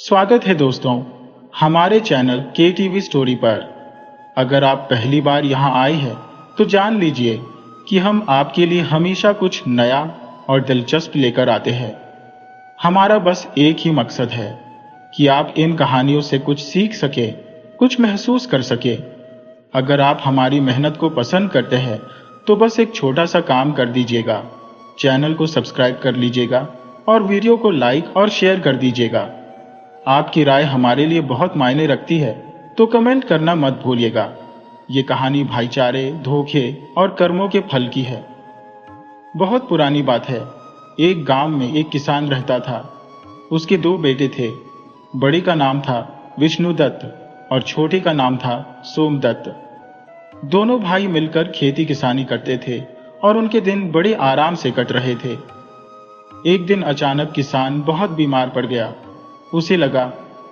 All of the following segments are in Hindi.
स्वागत है दोस्तों हमारे चैनल के टीवी स्टोरी पर। अगर आप पहली बार यहाँ आए हैं तो जान लीजिए कि हम आपके लिए हमेशा कुछ नया और दिलचस्प लेकर आते हैं। हमारा बस एक ही मकसद है कि आप इन कहानियों से कुछ सीख सके, कुछ महसूस कर सके। अगर आप हमारी मेहनत को पसंद करते हैं तो बस एक छोटा सा काम कर दीजिएगा, चैनल को सब्सक्राइब कर लीजिएगा और वीडियो को लाइक और शेयर कर दीजिएगा। आपकी राय हमारे लिए बहुत मायने रखती है, तो कमेंट करना मत भूलिएगा। ये कहानी भाईचारे, धोखे और कर्मों के फल की है। बहुत पुरानी बात है। एक गांव में एक किसान रहता था। उसके दो बेटे थे। बड़े का नाम था विष्णुदत्त और छोटे का नाम था सोमदत्त। दोनों भाई मिलकर खेती किसानी करते थे और उनके दिन बड़े आराम से कट रहे थे। एक दिन अचानक किसान बहुत बीमार पड़ गया। उसे लगा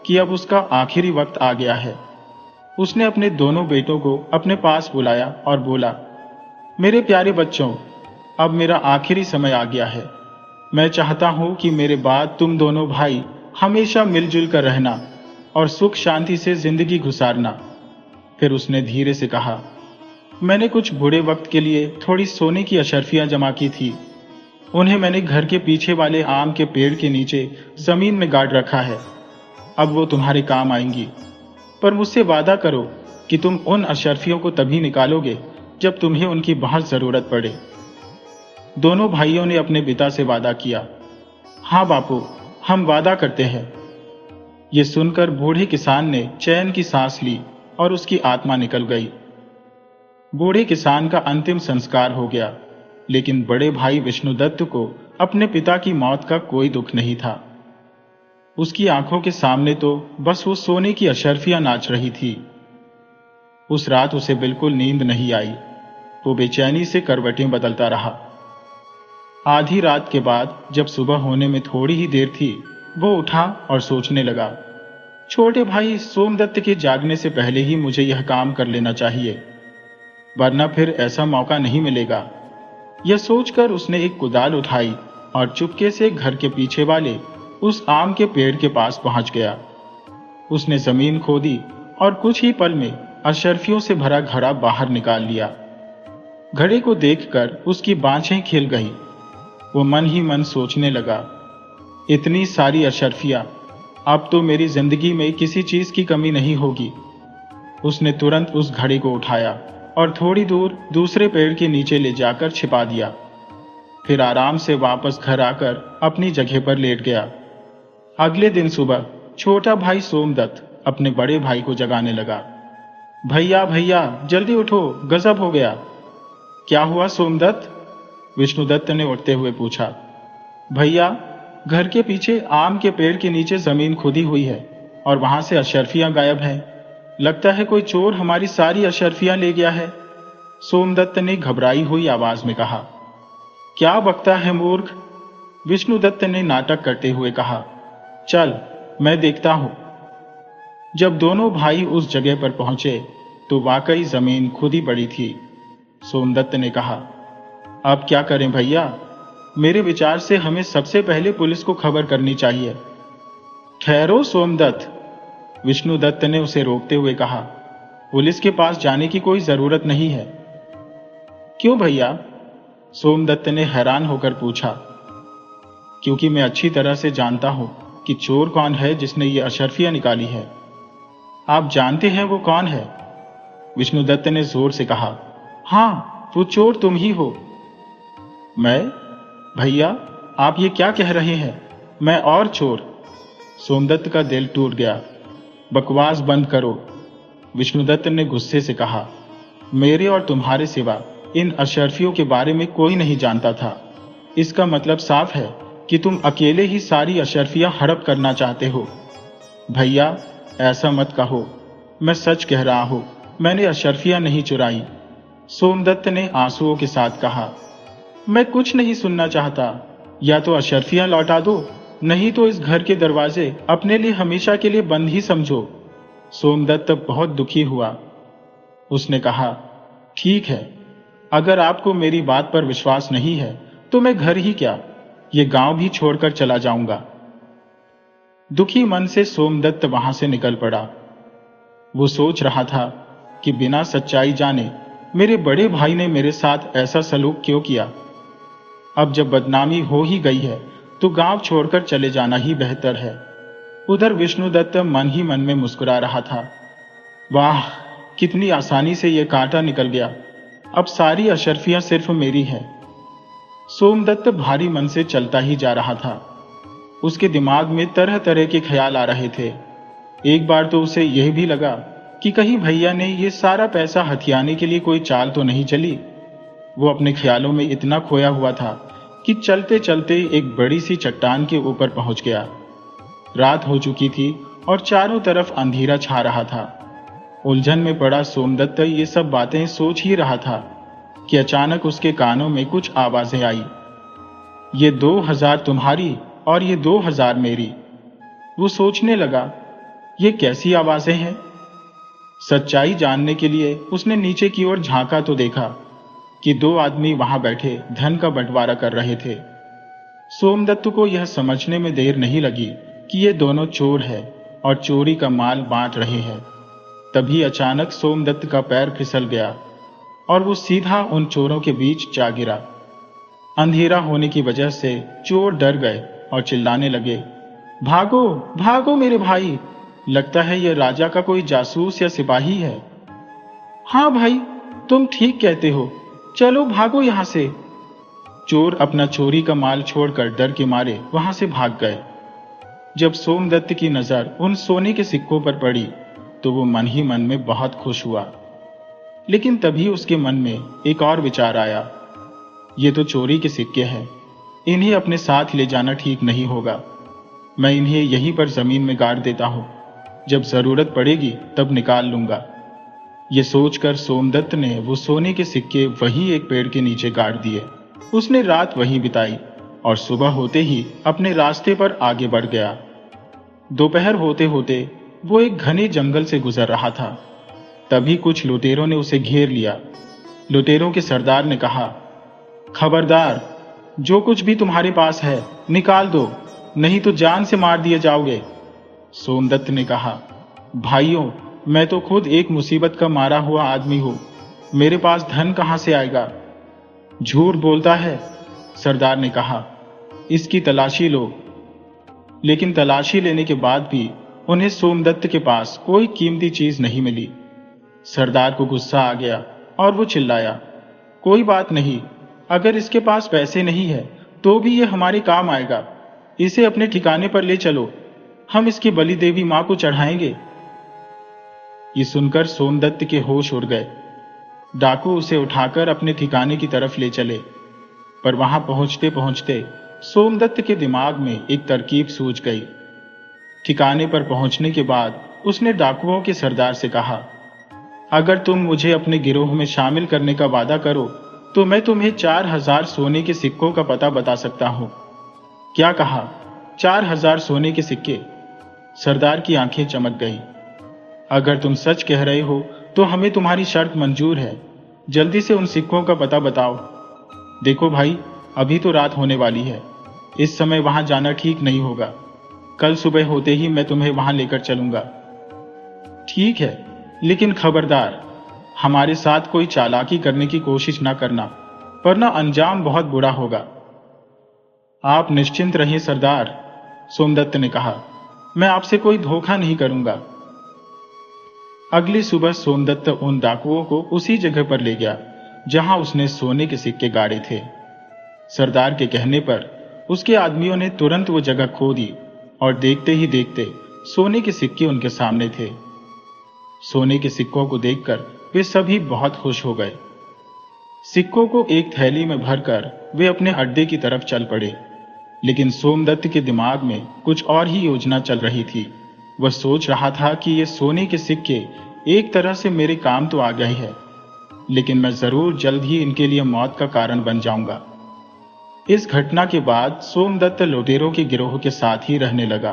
कि अब उसका आखिरी वक्त आ गया है। उसने अपने दोनों बेटों को अपने पास बुलाया और बोला, मेरे प्यारे बच्चों, अब मेरा आखिरी समय आ गया है। मैं चाहता हूं कि मेरे बाद तुम दोनों भाई हमेशा मिलजुल कर रहना और सुख शांति से जिंदगी गुजारना। फिर उसने धीरे से कहा, मैंने कुछ बुरे वक्त के लिए थोड़ी सोने की अशर्फियां जमा की थी। उन्हें मैंने घर के पीछे वाले आम के पेड़ के नीचे जमीन में गाड़ रखा है। अब वो तुम्हारे काम आएंगी, पर मुझसे वादा करो कि तुम उन अशर्फियों को तभी निकालोगे जब तुम्हें उनकी बहुत जरूरत पड़े। दोनों भाइयों ने अपने पिता से वादा किया। हाँ बापू, हम वादा करते हैं। ये सुनकर बूढ़े किसान ने चैन की सांस ली और उसकी आत्मा निकल गई। बूढ़े किसान का अंतिम संस्कार हो गया, लेकिन बड़े भाई विष्णुदत्त को अपने पिता की मौत का कोई दुख नहीं था। उसकी आंखों के सामने तो बस वो सोने की अशर्फियां नाच रही थी। उस रात उसे बिल्कुल नींद नहीं आई। वो बेचैनी से करवटें बदलता रहा। आधी रात के बाद जब सुबह होने में थोड़ी ही देर थी, वो उठा और सोचने लगा, छोटे भाई सोमदत्त के जागने से पहले ही मुझे यह काम कर लेना चाहिए, वरना फिर ऐसा मौका नहीं मिलेगा। यह सोचकर उसने एक कुदाल उठाई और चुपके से घर के पीछे वाले उस आम के पेड़ के पास पहुंच गया। उसने जमीन खोदी और कुछ ही पल में अशर्फियों से भरा घड़ा बाहर निकाल लिया। घड़े को देखकर उसकी बाँछें खिल गईं। वो मन ही मन सोचने लगा, इतनी सारी अशर्फियां, अब तो मेरी जिंदगी में किसी चीज की कमी नहीं होगी। उसने तुरंत उस घड़े को उठाया और थोड़ी दूर दूसरे पेड़ के नीचे ले जाकर छिपा दिया। फिर आराम से वापस घर आकर अपनी जगह पर लेट गया। अगले दिन सुबह छोटा भाई सोमदत्त अपने बड़े भाई को जगाने लगा। भैया भैया जल्दी उठो, गजब हो गया। क्या हुआ सोमदत्त? विष्णुदत्त ने उठते हुए पूछा। भैया, घर के पीछे आम के पेड़ के नीचे जमीन खुदी हुई है और वहां से अशर्फियां गायब हैं। लगता है कोई चोर हमारी सारी अशर्फियां ले गया है, सोमदत्त ने घबराई हुई आवाज में कहा। क्या बकता है मूर्ख, विष्णुदत्त ने नाटक करते हुए कहा। चल मैं देखता हूं। जब दोनों भाई उस जगह पर पहुंचे तो वाकई जमीन खुदी पड़ी थी। सोमदत्त ने कहा, अब क्या करें भैया? मेरे विचार से हमें सबसे पहले पुलिस को खबर करनी चाहिए। ठहरो सोमदत्त, विष्णुदत्त ने उसे रोकते हुए कहा। पुलिस के पास जाने की कोई जरूरत नहीं है। क्यों भैया? सोमदत्त ने हैरान होकर पूछा। क्योंकि मैं अच्छी तरह से जानता हूं कि चोर कौन है जिसने ये अशर्फियां निकाली है। आप जानते हैं वो कौन है? विष्णुदत्त ने जोर से कहा। हाँ, वो चोर तुम ही हो। मैं? भैया, आप ये क्या कह रहे हैं? मैं और चोर? सोमदत्त का दिल टूट गया। बकवास बंद करो, विष्णुदत्त ने गुस्से से कहा। मेरे और तुम्हारे सिवा इन अशर्फियों के बारे में कोई नहीं जानता था। इसका मतलब साफ है कि तुम अकेले ही सारी अशर्फियां हड़प करना चाहते हो। भैया, ऐसा मत कहो, मैं सच कह रहा हूं, मैंने अशर्फियां नहीं चुराई, सोमदत्त ने आंसुओं के साथ कहा। मैं कुछ नहीं सुनना चाहता। या तो अशर्फियां लौटा दो, नहीं तो इस घर के दरवाजे अपने लिए हमेशा के लिए बंद ही समझो। सोमदत्त बहुत दुखी हुआ। उसने कहा, ठीक है, अगर आपको मेरी बात पर विश्वास नहीं है तो मैं घर ही क्या, ये गांव भी छोड़कर चला जाऊंगा। दुखी मन से सोमदत्त वहां से निकल पड़ा। वो सोच रहा था कि बिना सच्चाई जाने मेरे बड़े भाई ने मेरे साथ ऐसा सलूक क्यों किया। अब जब बदनामी हो ही गई है तो गांव छोड़कर चले जाना ही बेहतर है। उधर विष्णुदत्त मन ही मन में मुस्कुरा रहा था। वाह, कितनी आसानी से यह कांटा निकल गया। अब सारी अशर्फियां सिर्फ मेरी है। सोमदत्त भारी मन से चलता ही जा रहा था। उसके दिमाग में तरह तरह के ख्याल आ रहे थे। एक बार तो उसे यह भी लगा कि कहीं भैया ने यह सारा पैसा हथियाने के लिए कोई चाल तो नहीं चली। वो अपने ख्यालों में इतना खोया हुआ था कि चलते चलते एक बड़ी सी चट्टान के ऊपर पहुंच गया। रात हो चुकी थी और चारों तरफ अंधेरा छा रहा था। उलझन में पड़ा सोमदत्त ये सब बातें सोच ही रहा था कि अचानक उसके कानों में कुछ आवाजें आई। ये 2000 तुम्हारी और ये 2000 मेरी। वो सोचने लगा, ये कैसी आवाजें हैं। सच्चाई जानने के लिए उसने नीचे की ओर झांका तो देखा कि 2 आदमी वहां बैठे धन का बंटवारा कर रहे थे। सोमदत्त को यह समझने में देर नहीं लगी कि ये दोनों चोर हैं और चोरी का माल बांट रहे हैं। तभी अचानक सोमदत्त का पैर फिसल गया और वो सीधा उन चोरों के बीच जा गिरा। अंधेरा होने की वजह से चोर डर गए और चिल्लाने लगे, भागो भागो मेरे भाई, लगता है यह राजा का कोई जासूस या सिपाही है। हाँ भाई, तुम ठीक कहते हो, चलो भागो यहां से। चोर अपना चोरी का माल छोड़कर डर के मारे वहां से भाग गए। जब सोमदत्त की नजर उन सोने के सिक्कों पर पड़ी तो वो मन ही मन में बहुत खुश हुआ। लेकिन तभी उसके मन में एक और विचार आया। ये तो चोरी के सिक्के हैं, इन्हें अपने साथ ले जाना ठीक नहीं होगा। मैं इन्हें यहीं पर जमीन में गाड़ देता हूं, जब जरूरत पड़ेगी तब निकाल लूंगा। ये सोचकर सोमदत्त ने वो सोने के सिक्के वहीं एक पेड़ के नीचे गाड़ दिए। उसने रात वहीं बिताई और सुबह होते ही अपने रास्ते पर आगे बढ़ गया। दोपहर होते होते वो एक घने जंगल से गुजर रहा था। तभी कुछ लुटेरों ने उसे घेर लिया। लुटेरों के सरदार ने कहा, खबरदार, जो कुछ भी तुम्हारे पास है निकाल दो, नहीं तो जान से मार दिए जाओगे। सोमदत्त ने कहा, भाइयों, मैं तो खुद एक मुसीबत का मारा हुआ आदमी हूं, मेरे पास धन कहां से आएगा। झूठ बोलता है, सरदार ने कहा, इसकी तलाशी लो। लेकिन तलाशी लेने के बाद भी उन्हें सोमदत्त के पास कोई कीमती चीज नहीं मिली। सरदार को गुस्सा आ गया और वो चिल्लाया, कोई बात नहीं, अगर इसके पास पैसे नहीं है तो भी ये हमारे काम आएगा। इसे अपने ठिकाने पर ले चलो, हम इसकी बलि देवी मां को चढ़ाएंगे। ये सुनकर सोमदत्त के होश उड़ गए। डाकू उसे उठाकर अपने ठिकाने की तरफ ले चले, पर वहां पहुंचते पहुंचते सोमदत्त के दिमाग में एक तरकीब सूझ गई। ठिकाने पर पहुंचने के बाद उसने डाकुओं के सरदार से कहा, अगर तुम मुझे अपने गिरोह में शामिल करने का वादा करो तो मैं तुम्हें 4000 सोने के सिक्कों का पता बता सकता हूं। क्या कहा, 4000 सोने के सिक्के? सरदार की आंखें चमक गई। अगर तुम सच कह रहे हो तो हमें तुम्हारी शर्त मंजूर है, जल्दी से उन सिक्कों का पता बताओ। देखो भाई, अभी तो रात होने वाली है, इस समय वहां जाना ठीक नहीं होगा। कल सुबह होते ही मैं तुम्हें वहां लेकर चलूंगा। ठीक है, लेकिन खबरदार, हमारे साथ कोई चालाकी करने की कोशिश ना करना, वरना अंजाम बहुत बुरा होगा। आप निश्चिंत रहिए सरदार, सोमदत्त ने कहा, मैं आपसे कोई धोखा नहीं करूंगा। अगली सुबह सोमदत्त उन डाकुओं को उसी जगह पर ले गया जहां उसने सोने के सिक्के गाड़े थे। सरदार के कहने पर उसके आदमियों ने तुरंत वो जगह खोदी और देखते ही देखते सोने के सिक्के उनके सामने थे। सोने के सिक्कों को देखकर वे सभी बहुत खुश हो गए। सिक्कों को एक थैली में भरकर वे अपने अड्डे की तरफ चल पड़े। लेकिन सोमदत्त के दिमाग में कुछ और ही योजना चल रही थी। वह सोच रहा था कि ये सोने के सिक्के एक तरह से मेरे काम तो आ गए हैं, लेकिन मैं जरूर जल्द ही इनके लिए मौत का कारण बन जाऊंगा। इस घटना के बाद सोमदत्त लुटेरों के गिरोह के साथ ही रहने लगा।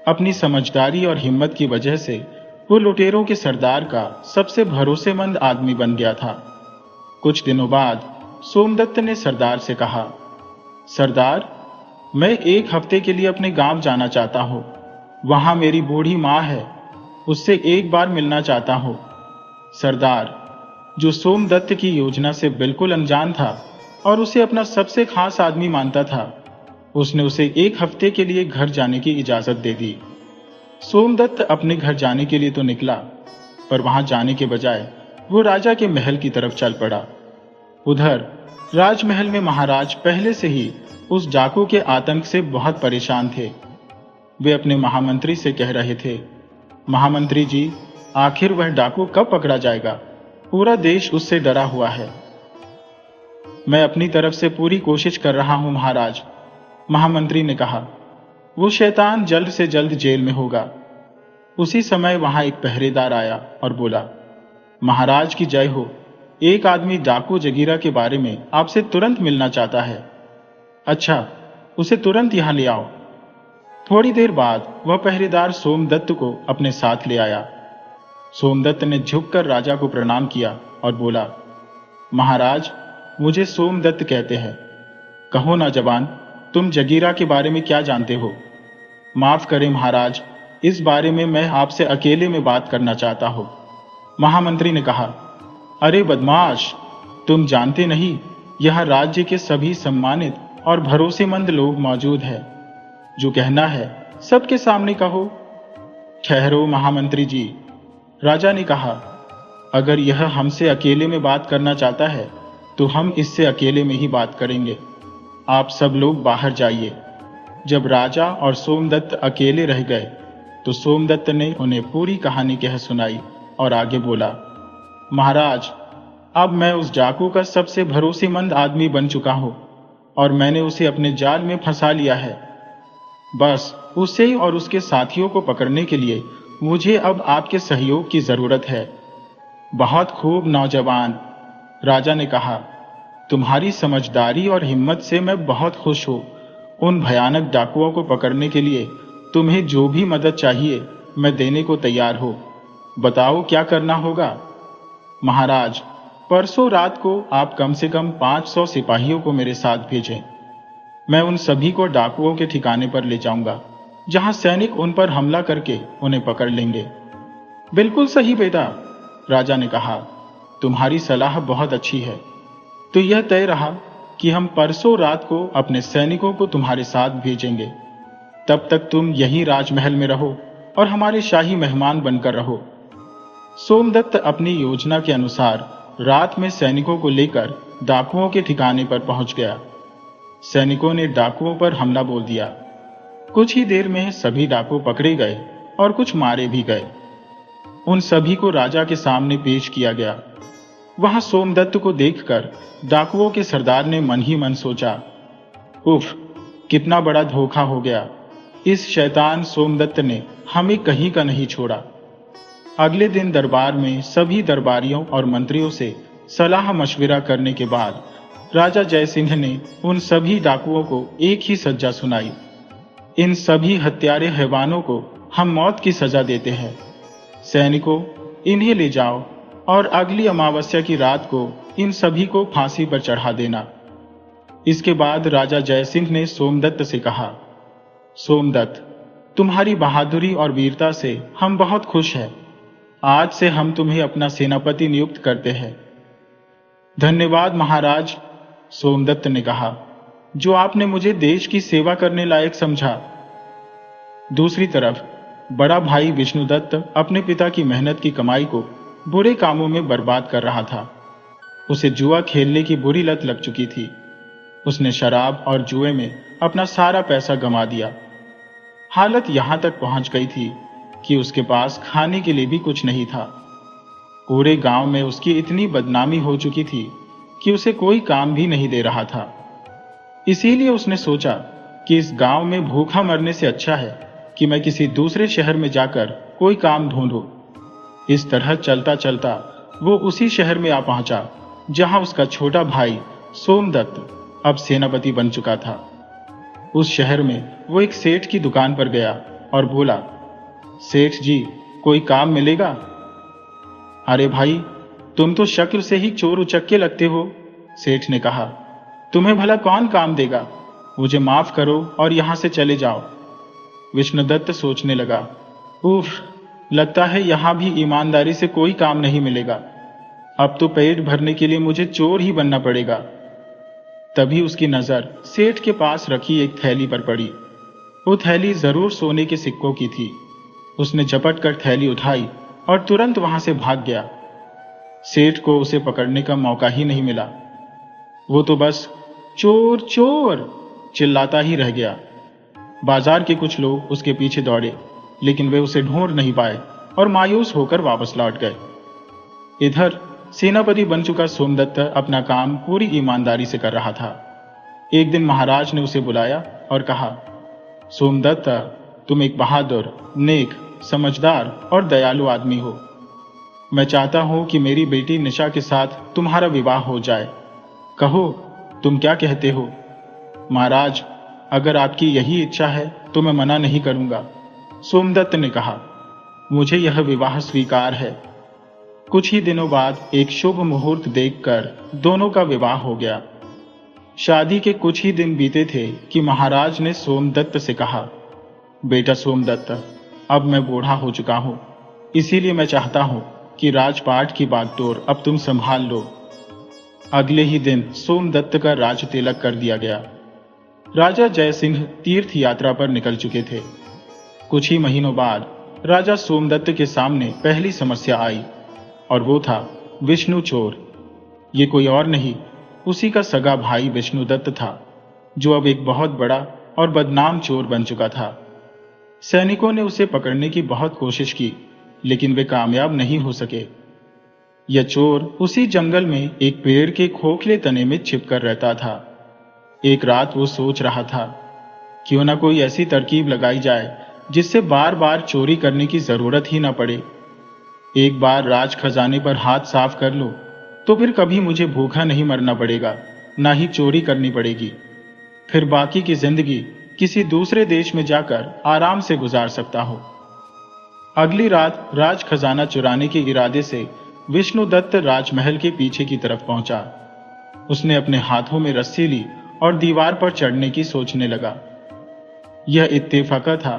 अपनी समझदारी और हिम्मत की वजह से वो लुटेरों के सरदार का सबसे भरोसेमंद आदमी बन गया था। कुछ दिनों बाद सोमदत्त ने सरदार से कहा, सरदार, मैं 1 हफ्ते के लिए अपने गांव जाना चाहता हूँ। वहां मेरी बूढ़ी माँ है, उससे एक बार मिलना चाहता हूँ। सरदार, जो सोमदत्त की योजना से बिल्कुल अनजान था और उसे अपना सबसे खास आदमी मानता था, उसने उसे 1 हफ्ते के लिए घर जाने की इजाजत दे दी। सोमदत्त अपने घर जाने के लिए तो निकला, पर वहां जाने के बजाय वो राजा के महल की तरफ चल पड़ा। उधर राजमहल में महाराज पहले से ही उस डाकू के आतंक से बहुत परेशान थे। वे अपने महामंत्री से कह रहे थे, महामंत्री जी, आखिर वह डाकू कब पकड़ा जाएगा? पूरा देश उससे डरा हुआ है। मैं अपनी तरफ से पूरी कोशिश कर रहा हूं महाराज, महामंत्री ने कहा। वो शैतान जल्द से जल्द जेल में होगा। उसी समय वहां एक पहरेदार आया और बोला, महाराज की जय हो, एक आदमी डाकू जगीरा के बारे में आपसे तुरंत मिलना चाहता है। अच्छा, उसे तुरंत यहां ले आओ। थोड़ी देर बाद वह पहरेदार सोमदत्त को अपने साथ ले आया। सोमदत्त ने झुककर राजा को प्रणाम किया और बोला, महाराज, मुझे सोमदत्त कहते हैं। कहो ना जवान, तुम जगीरा के बारे में क्या जानते हो? माफ करें महाराज, इस बारे में मैं आपसे अकेले में बात करना चाहता हूं। महामंत्री ने कहा, अरे बदमाश, तुम जानते नहीं, यह राज्य के सभी सम्मानित और भरोसेमंद लोग मौजूद हैं। जो कहना है सबके सामने कहो। ठहरो महामंत्री जी, राजा ने कहा, अगर यह हमसे अकेले में बात करना चाहता है तो हम इससे अकेले में ही बात करेंगे। आप सब लोग बाहर जाइए। जब राजा और सोमदत्त अकेले रह गए तो सोमदत्त ने उन्हें पूरी कहानी कह सुनाई और आगे बोला, महाराज, अब मैं उस डाकू का सबसे भरोसेमंद आदमी बन चुका हूं और मैंने उसे अपने जाल में फंसा लिया है। बस उसे और उसके साथियों को पकड़ने के लिए मुझे अब आपके सहयोग की जरूरत है। बहुत खूब नौजवान, राजा ने कहा, तुम्हारी समझदारी और हिम्मत से मैं बहुत खुश हूं। उन भयानक डाकुओं को पकड़ने के लिए तुम्हें जो भी मदद चाहिए मैं देने को तैयार हूं। बताओ क्या करना होगा? महाराज, परसों रात को आप कम से कम 500 सिपाहियों को मेरे साथ भेजें। मैं उन सभी को डाकुओं के ठिकाने पर ले जाऊंगा, जहां सैनिक उन पर हमला करके उन्हें पकड़ लेंगे। बिल्कुल सही बेटा, राजा ने कहा, तुम्हारी सलाह बहुत अच्छी है। तो यह तय रहा कि हम परसों रात को अपने सैनिकों को तुम्हारे साथ भेजेंगे। तब तक तुम यहीं राजमहल में रहो और हमारे शाही मेहमान बनकर रहो। सोमदत्त अपनी योजना के अनुसार रात में सैनिकों को लेकर डाकुओं के ठिकाने पर पहुंच गया। सैनिकों ने डाकुओं पर हमला बोल दिया। कुछ ही देर में सभी डाकू पकड़े गए और कुछ मारे भी गए। उन सभी को राजा के सामने पेश किया गया। वहां सोमदत्त को देखकर डाकुओं के सरदार ने मन ही मन सोचा, उफ, कितना बड़ा धोखा हो गया। इस शैतान सोमदत्त ने हमें कहीं का नहीं छोड़ा। अगले दिन दरबार में सभी दरबारियों और मंत्रियों से सलाह मशविरा करने के बाद राजा जयसिंह ने उन सभी डाकुओं को एक ही सजा सुनाई। इन सभी हत्यारे हैवानों को हम मौत की सजा देते हैं। सैनिकों, इन्हें ले जाओ और अगली अमावस्या की रात को इन सभी को फांसी पर चढ़ा देना। इसके बाद राजा जयसिंह ने सोमदत्त से कहा, सोमदत्त, तुम्हारी बहादुरी और वीरता से हम बहुत खुश हैं। आज से हम तुम्हें अपना सेनापति नियुक्त करते हैं। धन्यवाद महाराज, सोमदत्त ने कहा, जो आपने मुझे देश की सेवा करने लायक समझा। दूसरी तरफ बड़ा भाई विष्णुदत्त अपने पिता की मेहनत की कमाई को बुरे कामों में बर्बाद कर रहा था। उसे जुआ खेलने की बुरी लत लग चुकी थी। उसने शराब और जुए में अपना सारा पैसा गंवा दिया। हालत यहां तक पहुंच गई थी कि उसके पास खाने के लिए भी कुछ नहीं था। पूरे गांव में उसकी इतनी बदनामी हो चुकी थी कि उसे कोई काम भी नहीं दे रहा था। इसीलिए उसने सोचा कि इस गांव में भूखा मरने से अच्छा है कि मैं किसी दूसरे शहर में जाकर कोई काम ढूंढूं। इस तरह चलता चलता वो उसी शहर में आ पहुंचा जहां उसका छोटा भाई सोमदत्त अब सेनापति बन चुका था। उस शहर में वो एक सेठ की दुकान पर गया और बोला, सेठ जी, कोई काम मिलेगा? अरे भाई, तुम तो शक्ल से ही चोर उचक्के लगते हो, सेठ ने कहा। तुम्हें भला कौन काम देगा? मुझे माफ करो और यहां से चले जाओ। विष्णुदत्त सोचने लगा, उफ, लगता है यहां भी ईमानदारी से कोई काम नहीं मिलेगा। अब तो पेट भरने के लिए मुझे चोर ही बनना पड़ेगा। तभी उसकी नजर सेठ के पास रखी एक थैली पर पड़ी। वो थैली जरूर सोने के सिक्कों की थी। उसने झपट कर थैली उठाई और तुरंत वहां से भाग गया। सेठ को उसे पकड़ने का मौका ही नहीं मिला। वो तो बस चोर चोर चिल्लाता ही रह गया। बाजार के कुछ लोग उसके पीछे दौड़े, लेकिन वे उसे ढूंढ नहीं पाए और मायूस होकर वापस लौट गए। इधर सेनापति बन चुका सोमदत्त अपना काम पूरी ईमानदारी से कर रहा था। एक दिन महाराज ने उसे बुलाया और कहा, सोमदत्त, तुम एक बहादुर, नेक, समझदार और दयालु आदमी हो। मैं चाहता हूं कि मेरी बेटी निशा के साथ तुम्हारा विवाह हो जाए। कहो, तुम क्या कहते हो? महाराज, अगर आपकी यही इच्छा है तो मैं मना नहीं करूंगा। सोमदत्त ने कहा, मुझे यह विवाह स्वीकार है। कुछ ही दिनों बाद एक शुभ मुहूर्त देखकर दोनों का विवाह हो गया। शादी के कुछ ही दिन बीते थे कि महाराज ने सोमदत्त से कहा, बेटा सोमदत्त, अब मैं बूढ़ा हो चुका हूं, इसीलिए मैं चाहता हूं कि राजपाट की बागडोर अब तुम संभाल लो। अगले ही दिन सोमदत्त का राज तिलक कर दिया गया। राजा जयसिंह तीर्थ यात्रा पर निकल चुके थे। कुछ ही महीनों बाद राजा सोमदत्त के सामने पहली समस्या आई, और वो था विष्णु चोर। ये कोई और नहीं, उसी का सगा भाई विष्णुदत्त था, जो अब एक बहुत बड़ा और बदनाम चोर बन चुका था। सैनिकों ने उसे पकड़ने की बहुत कोशिश की, लेकिन वे कामयाब नहीं हो सके। यह चोर उसी जंगल में एक पेड़ के खोखले तने में छिपकर रहता था। एक रात वो सोच रहा था, क्यों ना कोई ऐसी तरकीब लगाई जाए जिससे बार बार चोरी करने की जरूरत ही ना पड़े। एक बार राज खजाने पर हाथ साफ कर लो तो फिर कभी मुझे भूखा नहीं मरना पड़ेगा, ना ही चोरी करनी पड़ेगी। फिर बाकी की जिंदगी किसी दूसरे देश में जाकर आराम से गुजार सकता हो। अगली रात राज खजाना चुराने के इरादे से विष्णुदत्त राजमहल के पीछे की तरफ पहुंचा। उसने अपने हाथों में रस्सी ली और दीवार पर चढ़ने की सोचने लगा। यह इत्तेफाका था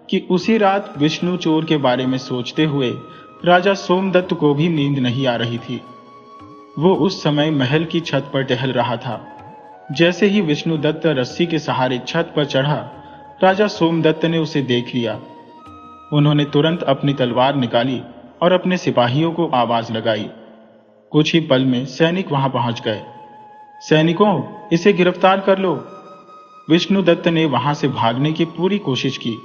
कि उसी रात विष्णु चोर के बारे में सोचते हुए राजा सोमदत्त को भी नींद नहीं आ रही थी। वो उस समय महल की छत पर टहल रहा था। जैसे ही विष्णुदत्त रस्सी के सहारे छत पर चढ़ा, राजा सोमदत्त ने उसे देख लिया। उन्होंने तुरंत अपनी तलवार निकाली और अपने सिपाहियों को आवाज लगाई। कुछ ही पल में सैनिक वहां पहुंच गए। सैनिकों, इसे गिरफ्तार कर लो। विष्णुदत्त ने वहां से भागने की पूरी कोशिश की,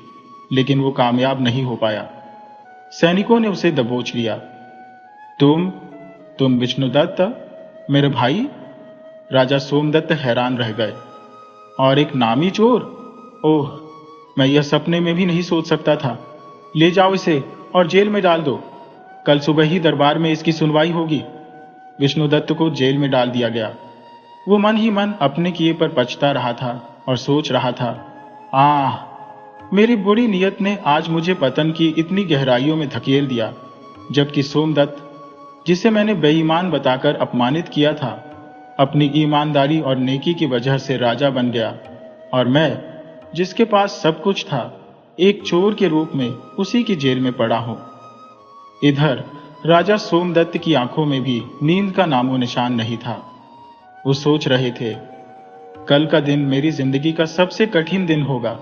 लेकिन वो कामयाब नहीं हो पाया। सैनिकों ने उसे दबोच लिया। तुम विष्णुदत्त, मेरे भाई? राजा सोमदत्त हैरान रह गए। और एक नामी चोर? ओह, मैं यह सपने में भी नहीं सोच सकता था। ले जाओ इसे और जेल में डाल दो। कल सुबह ही दरबार में इसकी सुनवाई होगी। विष्णुदत्त को जेल में डाल दिया गया। वो मन ही मन अपने किए पर पछता रहा था और सोच रहा था, आह, मेरी बुरी नीयत ने आज मुझे पतन की इतनी गहराइयों में धकेल दिया। जबकि सोमदत्त, जिसे मैंने बेईमान बताकर अपमानित किया था, अपनी ईमानदारी और नेकी की वजह से राजा बन गया, और मैं, जिसके पास सब कुछ था, एक चोर के रूप में उसी की जेल में पड़ा हूं। इधर राजा सोमदत्त की आंखों में भी नींद का नामो निशान नहीं था। वो सोच रहे थे, कल का दिन मेरी जिंदगी का सबसे कठिन दिन होगा।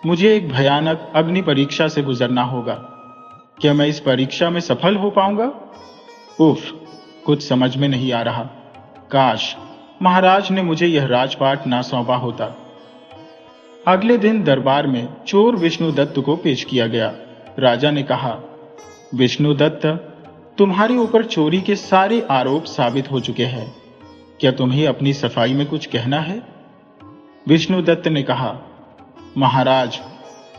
मुझे एक भयानक अग्नि परीक्षा से गुजरना होगा। क्या मैं इस परीक्षा में सफल हो पाऊंगा? उफ, कुछ समझ में नहीं आ रहा। काश महाराज ने मुझे यह राजपाट ना सौंपा होता। अगले दिन दरबार में चोर विष्णुदत्त को पेश किया गया। राजा ने कहा, विष्णुदत्त, तुम्हारे ऊपर चोरी के सारे आरोप साबित हो चुके हैं। क्या तुम्हें अपनी सफाई में कुछ कहना है? विष्णुदत्त ने कहा, महाराज,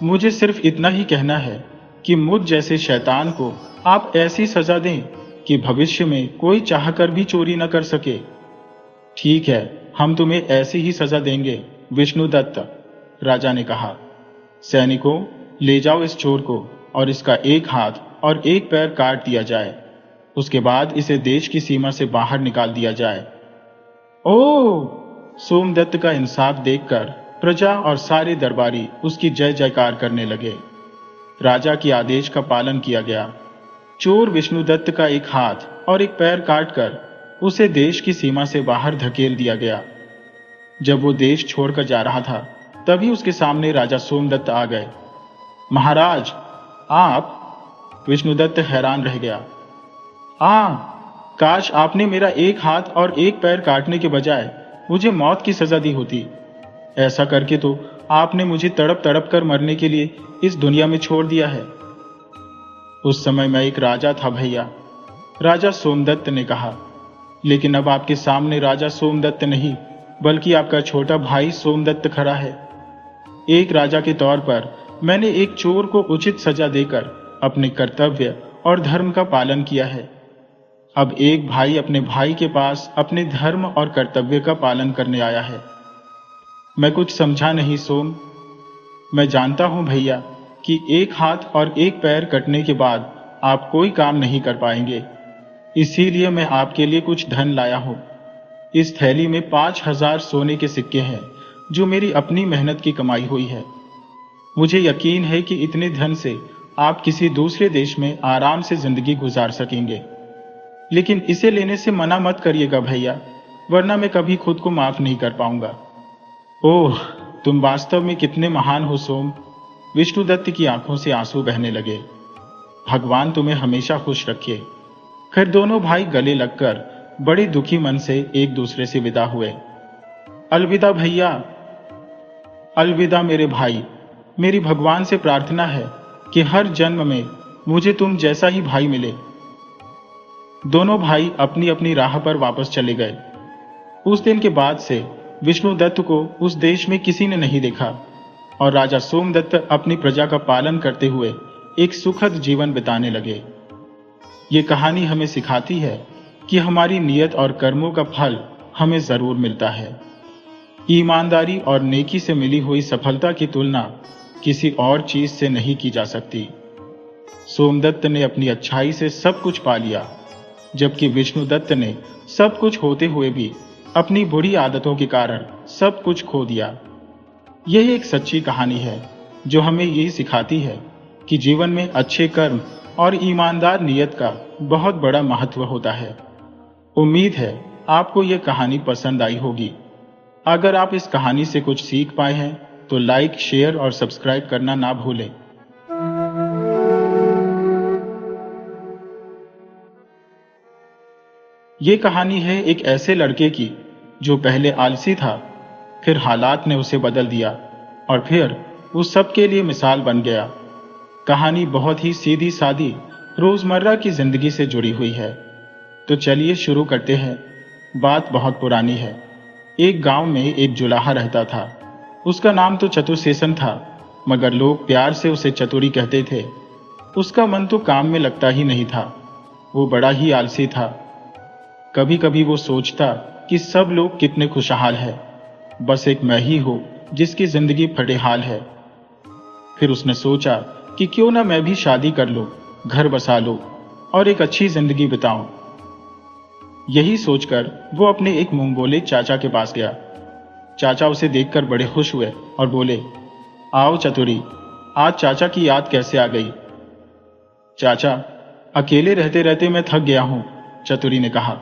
मुझे सिर्फ इतना ही कहना है कि मुझ जैसे शैतान को आप ऐसी सजा दें कि भविष्य में कोई चाहकर भी चोरी न कर सके। ठीक है, हम तुम्हें ऐसी ही सजा देंगे विष्णुदत्त, राजा ने कहा। सैनिकों, ले जाओ इस चोर को और इसका एक हाथ और एक पैर काट दिया जाए। उसके बाद इसे देश की सीमा से बाहर निकाल दिया जाए। ओह! सोमदत्त का इंसाफ देखकर प्रजा और सारे दरबारी उसकी जय जयकार करने लगे। राजा के आदेश का पालन किया गया। चोर विष्णुदत्त का एक हाथ और एक पैर काटकर उसे देश की सीमा से बाहर धकेल दिया गया। जब वो देश छोड़कर जा रहा था, तभी उसके सामने राजा सोमदत्त आ गए। महाराज, आप? विष्णुदत्त हैरान रह गया। काश आपने मेरा एक हाथ और एक पैर काटने के बजाय मुझे मौत की सजा दी होती। ऐसा करके तो आपने मुझे तड़प तड़प कर मरने के लिए इस दुनिया में छोड़ दिया है। उस समय मैं एक राजा था भैया, राजा सोमदत्त ने कहा। लेकिन अब आपके सामने राजा सोमदत्त नहीं, बल्कि आपका छोटा भाई सोमदत्त खड़ा है। एक राजा के तौर पर मैंने एक चोर को उचित सजा देकर अपने कर्तव्य और धर्म का पालन किया है। अब एक भाई अपने भाई के पास अपने धर्म और कर्तव्य का पालन करने आया है। मैं कुछ समझा नहीं सोम। मैं जानता हूं भैया कि एक हाथ और एक पैर कटने के बाद आप कोई काम नहीं कर पाएंगे। इसीलिए मैं आपके लिए कुछ धन लाया हूं। इस थैली में 5,000 सोने के सिक्के हैं, जो मेरी अपनी मेहनत की कमाई हुई है। मुझे यकीन है कि इतने धन से आप किसी दूसरे देश में आराम से जिंदगी गुजार सकेंगे। लेकिन इसे लेने से मना मत करिएगा भैया, वरना मैं कभी खुद को माफ नहीं कर पाऊंगा। ओह, तुम वास्तव में कितने महान हो सोम। विष्णुदत्त की आंखों से आंसू बहने लगे। भगवान तुम्हें हमेशा खुश रखे। फिर दोनों भाई गले लगकर बड़े दुखी मन से एक दूसरे से विदा हुए। अलविदा भैया। अलविदा मेरे भाई। मेरी भगवान से प्रार्थना है कि हर जन्म में मुझे तुम जैसा ही भाई मिले। दोनों भाई अपनी अपनी राह पर वापस चले गए। उस दिन के बाद से विष्णुदत्त को उस देश में किसी ने नहीं देखा और राजा सोमदत्त अपनी प्रजा का पालन करते हुए एक सुखद जीवन बिताने लगे। ये कहानी हमें सिखाती है कि हमारी नियत और कर्मों का फल हमें जरूर मिलता है। ईमानदारी और नेकी से मिली हुई सफलता की तुलना किसी और चीज से नहीं की जा सकती। सोमदत्त ने अपनी अच्छाई से सब कुछ पा लिया, जबकि विष्णुदत्त ने सब कुछ होते हुए भी अपनी बुरी आदतों के कारण सब कुछ खो दिया। यह एक सच्ची कहानी है जो हमें यही सिखाती है कि जीवन में अच्छे कर्म और ईमानदार नियत का बहुत बड़ा महत्व होता है। उम्मीद है आपको यह कहानी पसंद आई होगी। अगर आप इस कहानी से कुछ सीख पाए हैं तो लाइक, शेयर और सब्सक्राइब करना ना भूलें। ये कहानी है एक ऐसे लड़के की जो पहले आलसी था, फिर हालात ने उसे बदल दिया और फिर उस सब के लिए मिसाल बन गया। कहानी बहुत ही सीधी सादी रोजमर्रा की जिंदगी से जुड़ी हुई है। तो चलिए शुरू करते हैं। बात बहुत पुरानी है। एक गांव में एक जुलाहा रहता था। उसका नाम तो चतुर्सेशन था, मगर लोग प्यार से उसे चतुरी कहते थे। उसका मन तो काम में लगता ही नहीं था। वो बड़ा ही आलसी था। कभी कभी वो सोचता कि सब लोग कितने खुशहाल है, बस एक मैं ही हूं जिसकी जिंदगी फटेहाल है। फिर उसने सोचा कि क्यों ना मैं भी शादी कर लूं, घर बसा लूं और एक अच्छी जिंदगी बिताऊं। यही सोचकर वो अपने एक मुंह बोले चाचा के पास गया। चाचा उसे देखकर बड़े खुश हुए और बोले, आओ चतुरी, आज चाचा की याद कैसे आ गई? चाचा, अकेले रहते रहते मैं थक गया हूं, चतुरी ने कहा।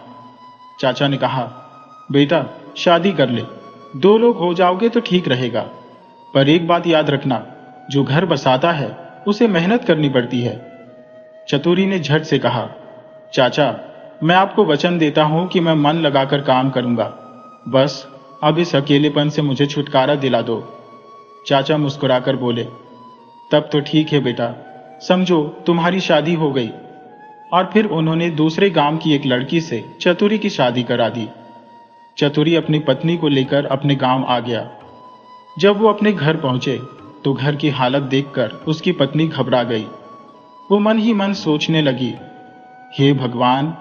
चाचा ने कहा, बेटा शादी कर ले, 2 लोग हो जाओगे तो ठीक रहेगा। पर एक बात याद रखना, जो घर बसाता है उसे मेहनत करनी पड़ती है। चतुरी ने झट से कहा, चाचा मैं आपको वचन देता हूं कि मैं मन लगाकर काम करूंगा। बस अब इस अकेलेपन से मुझे छुटकारा दिला दो। चाचा मुस्कुराकर बोले, तब तो ठीक है बेटा, समझो तुम्हारी शादी हो गई। और फिर उन्होंने दूसरे गांव की एक लड़की से चतुरी की शादी करा दी। चतुरी अपनी पत्नी को लेकर अपने गांव आ गया। जब वो अपने घर पहुंचे तो घर की हालत देखकर उसकी पत्नी घबरा गई। वो मन ही मन सोचने लगी, हे भगवान,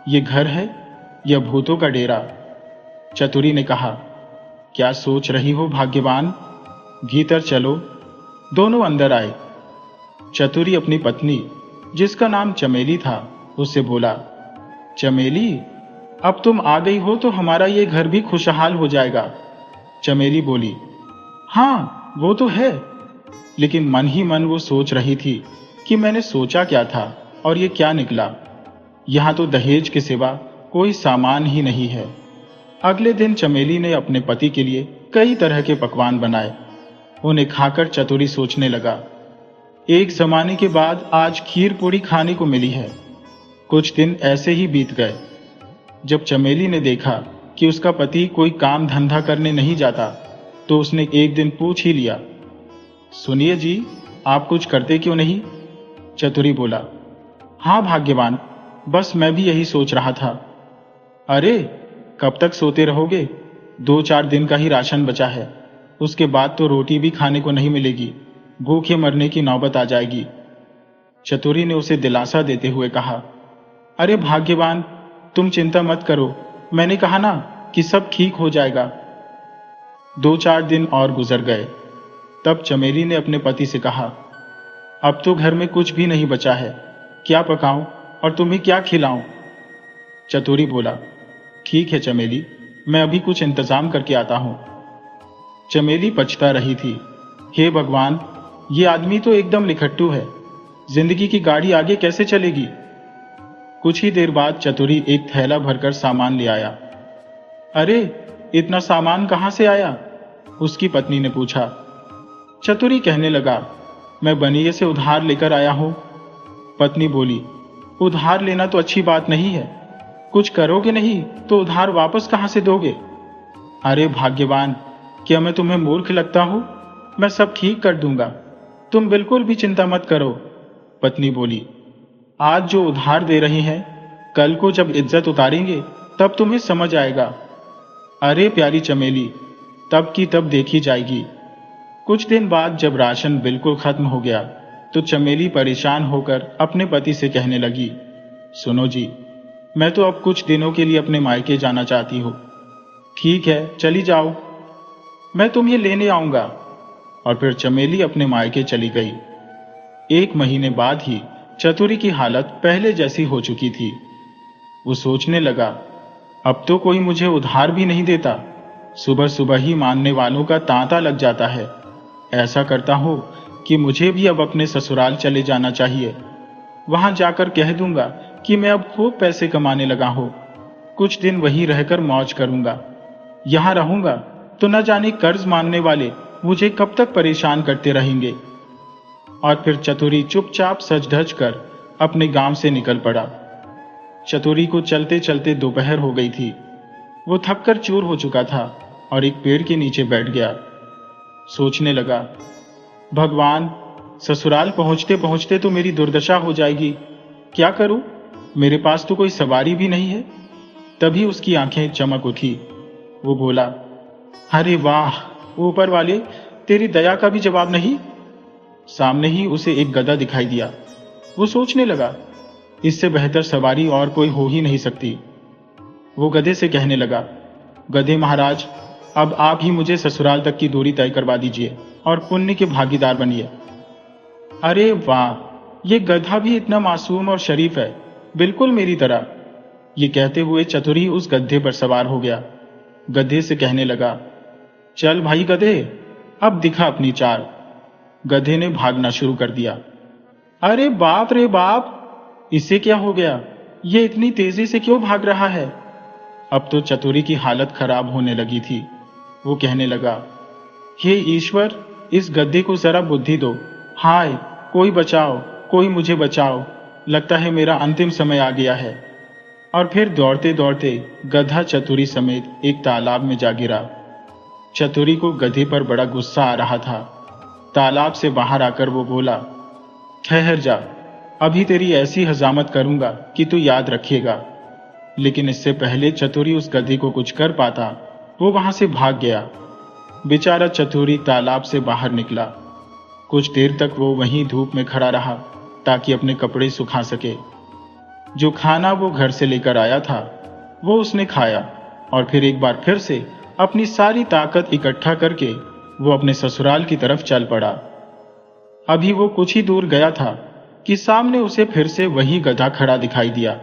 ये घर है या भूतों का डेरा? चतुरी ने कहा, क्या सोच रही हो भाग्यवान, भीतर चलो। दोनों अंदर आए। चतुरी अपनी पत्नी, जिसका नाम चमेली था, उससे बोला, चमेली अब तुम आ गई हो तो हमारा ये घर भी खुशहाल हो जाएगा। चमेली बोली, हाँ वो तो है, लेकिन मन ही मन वो सोच रही थी कि मैंने सोचा क्या था और ये क्या निकला। यहाँ तो दहेज के सिवा कोई सामान ही नहीं है। अगले दिन चमेली ने अपने पति के लिए कई तरह के पकवान बनाए। उन्हें खाकर चतुरी सोचने लगा, एक जमाने के बाद आज खीर पूरी खाने को मिली है। कुछ दिन ऐसे ही बीत गए। जब चमेली ने देखा कि उसका पति कोई काम धंधा करने नहीं जाता, तो उसने एक दिन पूछ ही लिया, सुनिए जी, आप कुछ करते क्यों नहीं? चतुरी बोला, हाँ भाग्यवान, बस मैं भी यही सोच रहा था। अरे कब तक सोते रहोगे? 2-4 दिन का ही राशन बचा है, उसके बाद तो रोटी भी खाने को नहीं मिलेगी, भूखे मरने की नौबत आ जाएगी। चतुरी ने उसे दिलासा देते हुए कहा, अरे भाग्यवान, तुम चिंता मत करो, मैंने कहा ना कि सब ठीक हो जाएगा। 2-4 दिन और गुजर गए। तब चमेली ने अपने पति से कहा, अब तो घर में कुछ भी नहीं बचा है, क्या पकाऊं और तुम्हें क्या खिलाऊं? चतुरी बोला, ठीक है चमेली, मैं अभी कुछ इंतजाम करके आता हूं। चमेली पछता रही थी, हे भगवान, ये आदमी तो एकदम निखट्टू है, जिंदगी की गाड़ी आगे कैसे चलेगी? कुछ ही देर बाद चतुरी एक थैला भरकर सामान ले आया। अरे इतना सामान कहां से आया? उसकी पत्नी ने पूछा। चतुरी कहने लगा, मैं बनिए से उधार लेकर आया हूं। पत्नी बोली, उधार लेना तो अच्छी बात नहीं है, कुछ करोगे नहीं तो उधार वापस कहां से दोगे? अरे भाग्यवान, क्या मैं तुम्हें मूर्ख लगता हूं? मैं सब ठीक कर दूंगा, तुम बिल्कुल भी चिंता मत करो। पत्नी बोली, आज जो उधार दे रही हैं, कल को जब इज्जत उतारेंगे तब तुम्हें समझ आएगा। अरे प्यारी चमेली, तब की तब देखी जाएगी। कुछ दिन बाद जब राशन बिल्कुल खत्म हो गया, तो चमेली परेशान होकर अपने पति से कहने लगी, सुनो जी, मैं तो अब कुछ दिनों के लिए अपने मायके जाना चाहती हूँ। ठीक है, चली जाओ, मैं तुम्हें लेने आऊंगा। और फिर चमेली अपने मायके चली गई। 1 महीने बाद ही चतुरी की हालत पहले जैसी हो चुकी थी। वो सोचने लगा, अब तो कोई मुझे उधार भी नहीं देता, सुबह सुबह ही मांगने वालों का तांता लग जाता है। ऐसा करता हूं कि मुझे भी अब अपने ससुराल चले जाना चाहिए। वहां जाकर कह दूंगा कि मैं अब खूब पैसे कमाने लगा हूं, कुछ दिन वहीं रहकर मौज करूंगा। यहां रहूंगा तो न जाने कर्ज मांगने वाले मुझे कब तक परेशान करते रहेंगे। और फिर चतुरी चुपचाप सज धज कर अपने गांव से निकल पड़ा। चतुरी को चलते चलते दोपहर हो गई थी। वो थककर चूर हो चुका था और एक पेड़ के नीचे बैठ गया। सोचने लगा, भगवान, ससुराल पहुंचते पहुंचते तो मेरी दुर्दशा हो जाएगी, क्या करूं? मेरे पास तो कोई सवारी भी नहीं है। तभी उसकी आंखें चमक उठी। वो बोला, अरे वाह, ऊपर वाले, तेरी दया का भी जवाब नहीं। सामने ही उसे एक गधा दिखाई दिया। वो सोचने लगा, इससे बेहतर सवारी और कोई हो ही नहीं सकती। वो गधे से कहने लगा, गधे महाराज, अब आप ही मुझे ससुराल तक की दूरी तय करवा दीजिए और पुण्य के भागीदार बनिए। अरे वाह, ये गधा भी इतना मासूम और शरीफ है, बिल्कुल मेरी तरह। ये कहते हुए चतुरी उस गधे पर सवार हो गया। गधे से कहने लगा, चल भाई गधे, अब दिखा अपनी चाल। गधे ने भागना शुरू कर दिया। अरे बाप रे बाप, इसे क्या हो गया? ये इतनी तेजी से क्यों भाग रहा है? अब तो चतुरी की हालत खराब होने लगी थी। वो कहने लगा, हे ईश्वर, इस गधे को जरा बुद्धि दो। हाय, कोई बचाओ, कोई मुझे बचाओ, लगता है मेरा अंतिम समय आ गया है। और फिर दौड़ते दौड़ते गधा चतुरी समेत एक तालाब में जा गिरा। चतुरी को गधे पर बड़ा गुस्सा आ रहा था। तालाब से बाहर आकर वो बोला, ठहर जा, अभी तेरी ऐसी हजामत करूंगा कि तू याद रखिएगा। लेकिन इससे पहले चतुरी उस गधे को कुछ कर पाता, वो वहां से भाग गया। बेचारा चतुरी तालाब से बाहर निकला। कुछ देर तक वो वहीं धूप में खड़ा रहा ताकि अपने कपड़े सुखा सके। जो खाना वो घर से लेकर आया था वो उसने खाया और फिर एक बार फिर से अपनी सारी ताकत इकट्ठा करके वो अपने ससुराल की तरफ चल पड़ा। अभी वो कुछ ही दूर गया था कि सामने उसे फिर से वही गधा खड़ा दिखाई दिया।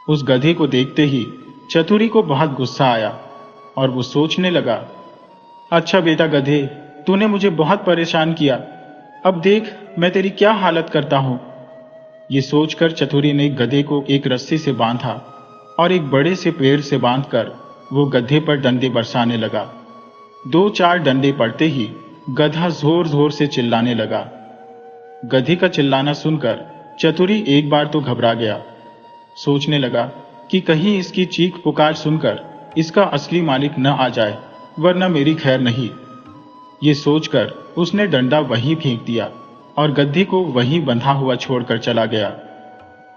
उस गधे को देखते ही चतुरी को बहुत गुस्सा आया और वो सोचने लगा, अच्छा बेटा गधे, तूने मुझे बहुत परेशान किया। अब देख मैं तेरी क्या हालत करता हूं। ये सोचकर चतुरी ने गधे को एक रस्सी से बांधा और एक बड़े से पेड़ से बांधकर वो गधे पर डंडे बरसाने लगा। 2-4 डंडे पड़ते ही गधा जोर जोर से चिल्लाने लगा। गधे का चिल्लाना सुनकर चतुरी एक बार तो घबरा गया। सोचने लगा कि कहीं इसकी चीख पुकार सुनकर इसका असली मालिक न आ जाए, वरना मेरी खैर नहीं। ये सोचकर उसने डंडा वहीं फेंक दिया और गद्दी को वहीं बंधा हुआ छोड़कर चला गया।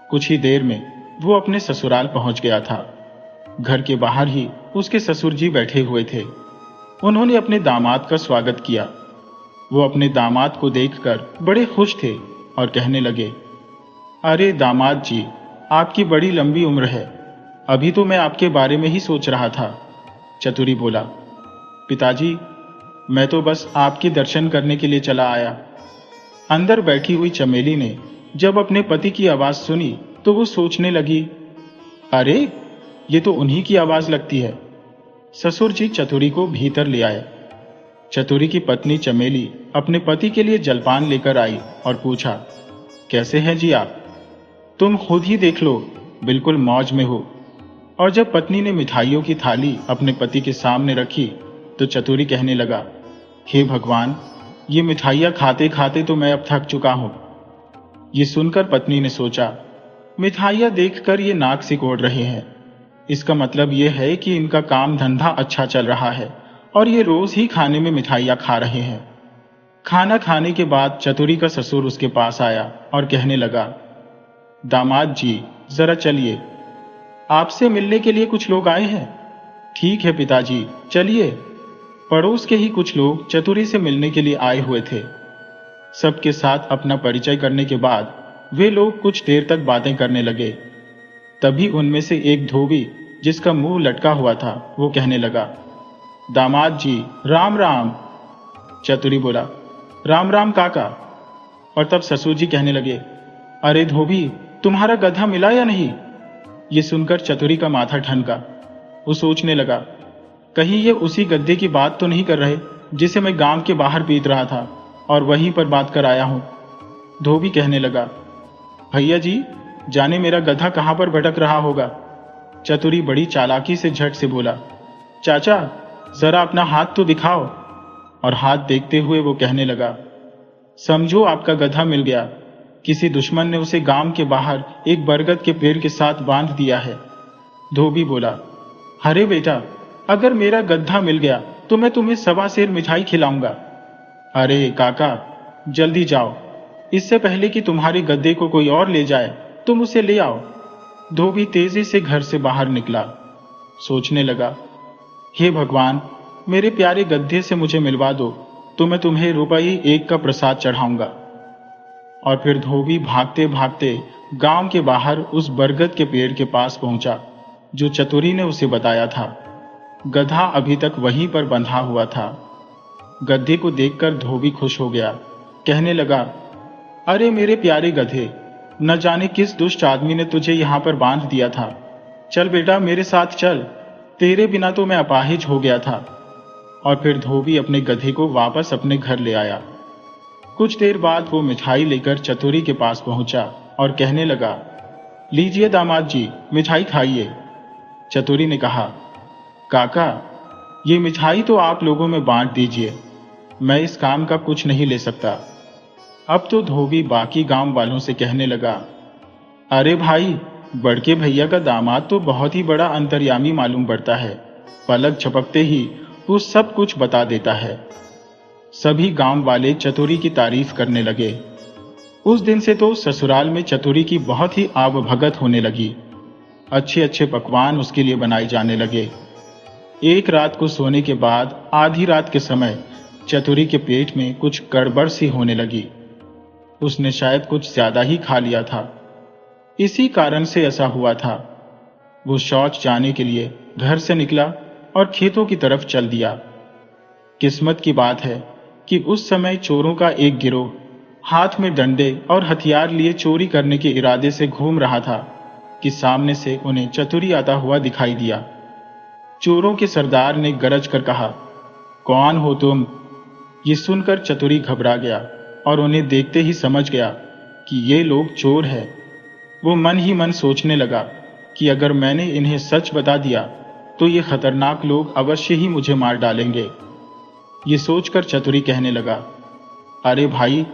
कुछ ही देर में वो अपने ससुराल पहुंच गया था। घर के बाहर ही उसके ससुर जी बैठे हुए थे। उन्होंने अपने दामाद का स्वागत किया। वो अपने दामाद को देखकर बड़े खुश थे और कहने लगे, अरे दामाद जी, आपकी बड़ी लंबी उम्र है। अभी तो मैं आपके बारे में ही सोच रहा था। चतुरी बोला, पिताजी, मैं तो बस आपके दर्शन करने के लिए चला आया। अंदर बैठी हुई चमेली ने जब अपने पति की आवाज सुनी तो वो सोचने लगी, अरे ये तो उन्हीं की आवाज लगती है। ससुर जी चतुरी को भीतर ले आए। चतुरी की पत्नी चमेली अपने पति के लिए जलपान लेकर आई और पूछा, कैसे हैं जी आप? तुम खुद ही देख लो, बिल्कुल मौज में हो। और जब पत्नी ने मिठाइयों की थाली अपने पति के सामने रखी तो चतुरी कहने लगा, हे भगवान, ये मिठाइयाँ खाते खाते तो मैं अब थक चुका हूं। ये सुनकर पत्नी ने सोचा, मिठाइयाँ देखकर ये नाक सिकोड़ रहे हैं, इसका मतलब ये है कि इनका काम धंधा अच्छा चल रहा है और ये रोज ही खाने में मिठाइयाँ खा रहे हैं। खाना खाने के बाद चतुरी का ससुर उसके पास आया और कहने लगा, दामाद जी, जरा चलिए, आपसे मिलने के लिए कुछ लोग आए हैं। ठीक है पिताजी, चलिए। पड़ोस के ही कुछ लोग चतुरी से मिलने के लिए आए हुए थे। सबके साथ अपना परिचय करने के बाद वे लोग कुछ देर तक बातें करने लगे। तभी उनमें से एक धोबी, जिसका मुंह लटका हुआ था, वो कहने लगा, दामाद जी, राम राम। चतुरी बोला, राम राम काका। और तब ससुर जी कहने लगे, अरे धोबी, तुम्हारा गधा मिला या नहीं? ये सुनकर चतुरी का माथा ठनका। वो सोचने लगा, कहीं ये उसी गद्दे की बात तो नहीं कर रहे जिसे मैं गांव के बाहर पीट रहा था और वहीं पर बात कर आया हूं। धोबी कहने लगा, भैया जी, जाने मेरा गधा कहां पर भटक रहा होगा। चतुरी बड़ी चालाकी से झट से बोला, चाचा, जरा अपना हाथ तो दिखाओ। और हाथ देखते हुए वो कहने लगा, समझो आपका गधा मिल गया। किसी दुश्मन ने उसे गांव के बाहर एक बरगद के पेड़ के साथ बांध दिया है। धोबी बोला, अरे बेटा, अगर मेरा गधा मिल गया तो मैं तुम्हें 1.25 सेर मिठाई खिलाऊंगा। अरे काका, जल्दी जाओ, इससे पहले कि तुम्हारे गद्दे को कोई और ले जाए, तुम उसे ले आओ। धोबी तेजी से घर से बाहर निकला। सोचने लगा, हे भगवान, मेरे प्यारे गद्दे से मुझे मिलवा दो तो मैं तुम्हें रुपये 1 का प्रसाद चढ़ाऊंगा। और फिर धोबी भागते भागते गांव के बाहर उस बरगद के पेड़ के पास पहुंचा जो चतुरी ने उसे बताया था। गधा अभी तक वहीं पर बंधा हुआ था। गधे को देखकर धोबी खुश हो गया। कहने लगा, अरे मेरे प्यारे गधे, न जाने किस दुष्ट आदमी ने तुझे यहां पर बांध दिया था। चल बेटा, मेरे साथ चल, तेरे बिना तो मैं अपाहिज हो गया था। और फिर धोबी अपने गधे को वापस अपने घर ले आया। कुछ देर बाद वो मिठाई लेकर चतुरी के पास पहुंचा और कहने लगा, लीजिए दामाद जी, मिठाई खाइए। चतुरी ने कहा, काका, ये मिठाई तो आप लोगों में बांट दीजिए, मैं इस काम का कुछ नहीं ले सकता। अब तो धोबी बाकी गांव वालों से कहने लगा, अरे भाई, बड़के भैया का दामाद तो बहुत ही बड़ा अंतर्यामी मालूम पड़ता है। पलक झपकते ही वो सब कुछ बता देता है। सभी गांव वाले चतुरी की तारीफ करने लगे। उस दिन से तो ससुराल में चतुरी की बहुत ही आवभगत होने लगी। अच्छे अच्छे पकवान उसके लिए बनाए जाने लगे। एक रात को सोने के बाद आधी रात के समय चतुरी के पेट में कुछ गड़बड़ सी होने लगी। उसने शायद कुछ ज्यादा ही खा लिया था। इसी कारण से ऐसा हुआ था। वो शौच जाने के लिए घर से निकला और खेतों की तरफ चल दिया। किस्मत की बात है कि उस समय चोरों का एक गिरोह हाथ में डंडे और हथियार लिए चोरी करने के इरादे से घूम रहा था कि सामने से उन्हें चतुरी आता हुआ दिखाई दिया। चोरों के सरदार ने गरज कर कहा, कौन हो तुम? ये सुनकर चतुरी घबरा गया और उन्हें देखते ही समझ गया कि ये लोग चोर हैं। वो मन ही मन सोचने लगा कि अगर मैंने इन्हें सच बता दिया तो ये खतरनाक लोग अवश्य ही मुझे मार डालेंगे। ये सोचकर चतुरी कहने लगा, अरे भाई,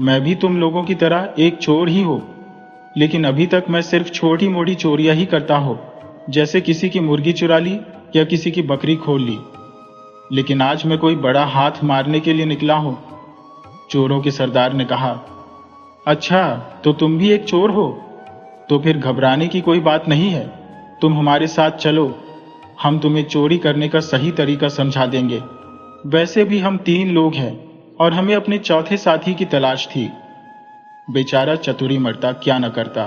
मैं भी तुम लोगों की तरह एक चोर ही हूं, लेकिन अभी तक मैं सिर्फ छोटी मोटी चोरियां ही करता हूं, जैसे किसी की मुर्गी चुरा ली या किसी की बकरी खोल ली। लेकिन आज मैं कोई बड़ा हाथ मारने के लिए निकला हूं। चोरों के सरदार ने कहा, अच्छा, तो तुम भी एक चोर हो? तो फिर घबराने की कोई बात नहीं है, तुम हमारे साथ चलो, हम तुम्हें चोरी करने का सही तरीका समझा देंगे। वैसे भी हम 3 लोग हैं और हमें अपने चौथे साथी की तलाश थी। बेचारा चतुरी मरता क्या न करता,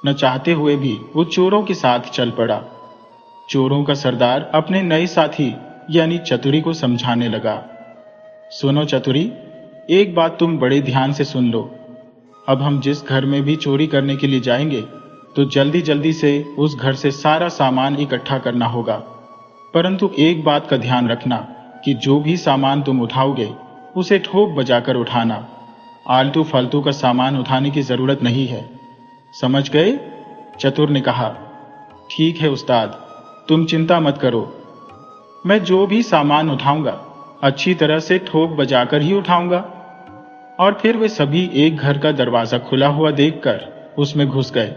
न चाहते हुए भी वो चोरों के साथ चल पड़ा। चोरों का सरदार अपने नए साथी यानी चतुरी को समझाने लगा, सुनो चतुरी, एक बात तुम बड़े ध्यान से सुन लो। अब हम जिस घर में भी चोरी करने के लिए जाएंगे तो जल्दी जल्दी से उस घर से सारा सामान इकट्ठा करना होगा। परंतु एक बात का ध्यान रखना कि जो भी सामान तुम उठाओगे उसे ठोक बजाकर उठाना। आलतू फालतू का सामान उठाने की जरूरत नहीं है, समझ गए? चतुर ने कहा, ठीक है उस्ताद, तुम चिंता मत करो, मैं जो भी सामान उठाऊंगा अच्छी तरह से ठोक बजाकर ही उठाऊंगा। और फिर वे सभी एक घर का दरवाजा खुला हुआ देखकर उसमें घुस गए।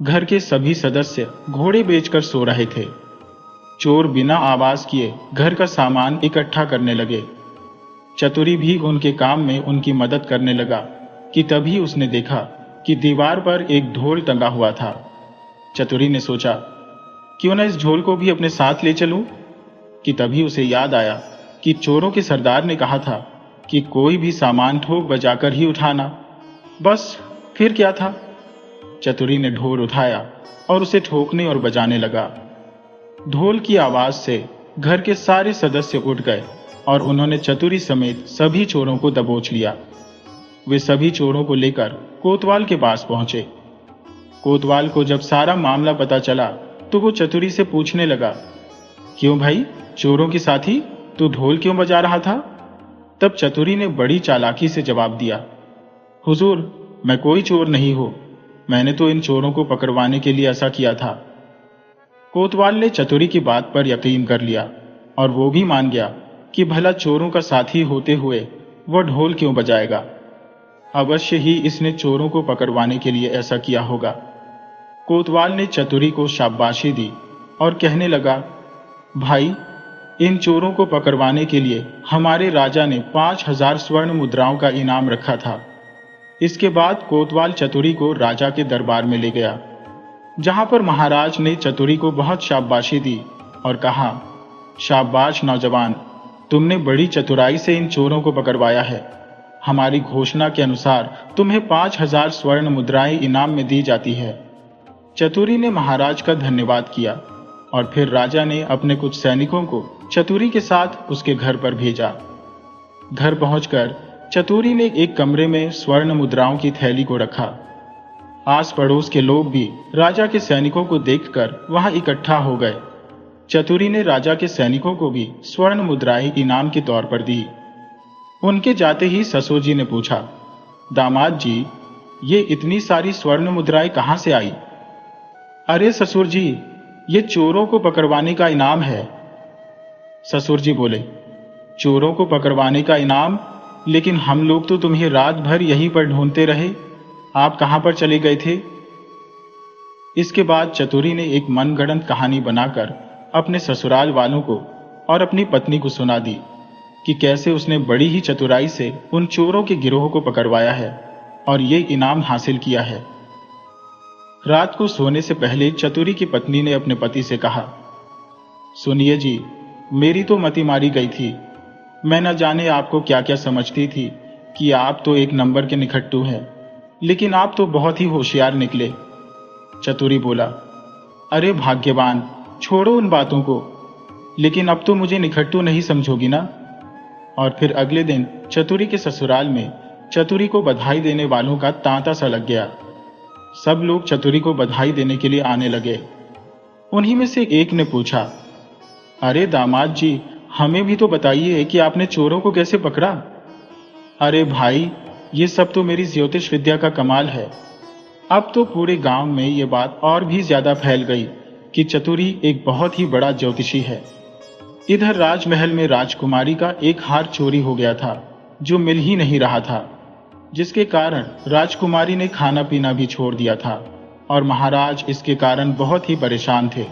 घर के सभी सदस्य घोड़े बेचकर सो रहे थे। चोर बिना आवाज किए घर का सामान इकट्ठा करने लगे। चतुरी भी उनके काम में उनकी मदद करने लगा कि तभी उसने देखा कि दीवार पर एक ढोल टंगा हुआ था। चतुरी ने सोचा, क्यों न इस ढोल को भी अपने साथ ले चलूं? कि तभी उसे याद आया कि चोरों के सरदार ने कहा था कि कोई भी सामान ठोक बजाकर ही उठाना। बस फिर क्या था? चतुरी ने ढोल उठाया और उसे ठोकने और बजाने लगा। ढोल की आवाज से घर के सारे सदस्य उठ गए और उन्होंने चतुरी समेत सभी चोरों को दबोच लिया। वे सभी चोरों को लेकर कोतवाल के पास पहुंचे। कोतवाल को जब सारा मामला पता चला तो वो चतुरी से पूछने लगा, क्यों भाई, चोरों के साथी, तू ढोल क्यों बजा रहा था? तब चतुरी ने बड़ी चालाकी से जवाब दिया, हुजूर, मैं कोई चोर नहीं हूं, मैंने तो इन चोरों को पकड़वाने के लिए ऐसा किया था। कोतवाल ने चतुरी की बात पर यकीन कर लिया और वो भी मान गया कि भला चोरों का साथी होते हुए वह ढोल क्यों बजाएगा। अवश्य ही इसने चोरों को पकड़वाने के लिए ऐसा किया होगा। कोतवाल ने चतुरी को शाबाशी दी और कहने लगा, भाई, इन चोरों को पकड़वाने के लिए हमारे राजा ने 5000 स्वर्ण मुद्राओं का इनाम रखा था। इसके बाद कोतवाल चतुरी को राजा के दरबार में ले गया, जहां पर महाराज ने चतुरी को बहुत शाबाशी दी और कहा, शाबाश नौजवान, तुमने बड़ी चतुराई से इन चोरों को पकड़वाया है। हमारी घोषणा के अनुसार तुम्हें 5000 स्वर्ण मुद्राएं इनाम में दी जाती है। चतुरी ने महाराज का धन्यवाद किया और फिर राजा ने अपने कुछ सैनिकों को चतुरी के साथ उसके घर पर भेजा। घर पहुंचकर चतुरी ने एक कमरे में स्वर्ण मुद्राओं की थैली को रखा। आस पड़ोस के लोग भी राजा के सैनिकों को देखकर वहां इकट्ठा हो गए। चतुरी ने राजा के सैनिकों को भी स्वर्ण मुद्राएं इनाम के तौर पर दी। उनके जाते ही ससुर जी ने पूछा, दामाद जी, ये इतनी सारी स्वर्ण मुद्राएं कहां से आई? अरे ससुर जी, ये चोरों को पकड़वाने का इनाम है। ससुर जी बोले, चोरों को पकड़वाने का इनाम? लेकिन हम लोग तो तुम्हें रात भर यहीं पर ढूंढते रहे, आप कहां पर चले गए थे? इसके बाद चतुरी ने एक मनगढ़ंत कहानी बनाकर अपने ससुराल वालों को और अपनी पत्नी को सुना दी कि कैसे उसने बड़ी ही चतुराई से उन चोरों के गिरोह को पकड़वाया है और ये इनाम हासिल किया है। रात को सोने से पहले चतुरी की पत्नी ने अपने पति से कहा, सुनिए जी, मेरी तो मति मारी गई थी। मैं न जाने आपको क्या क्या समझती थी कि आप तो एक नंबर के निखट्टू हैं, लेकिन आप तो बहुत ही होशियार निकले। चतुरी बोला, अरे भाग्यवान, छोड़ो उन बातों को, लेकिन अब तो मुझे निखट्टू नहीं समझोगी ना? और फिर अगले दिन चतुरी के ससुराल में चतुरी को बधाई देने वालों का तांता सा लग गया। सब लोग चतुरी को बधाई देने के लिए आने लगे। उन्हीं में से एक ने पूछा, अरे दामाद जी, हमें भी तो बताइए कि आपने चोरों को कैसे पकड़ा। अरे भाई, ये सब तो मेरी ज्योतिष विद्या का कमाल है। अब तो पूरे गांव में ये बात और भी ज्यादा फैल गई कि चतुरी एक बहुत ही बड़ा ज्योतिषी है। इधर राजमहल में राजकुमारी का एक हार चोरी हो गया था जो मिल ही नहीं रहा था, जिसके कारण राजकुमारी ने खाना पीना भी छोड़ दिया था और महाराज इसके कारण बहुत ही परेशान थे।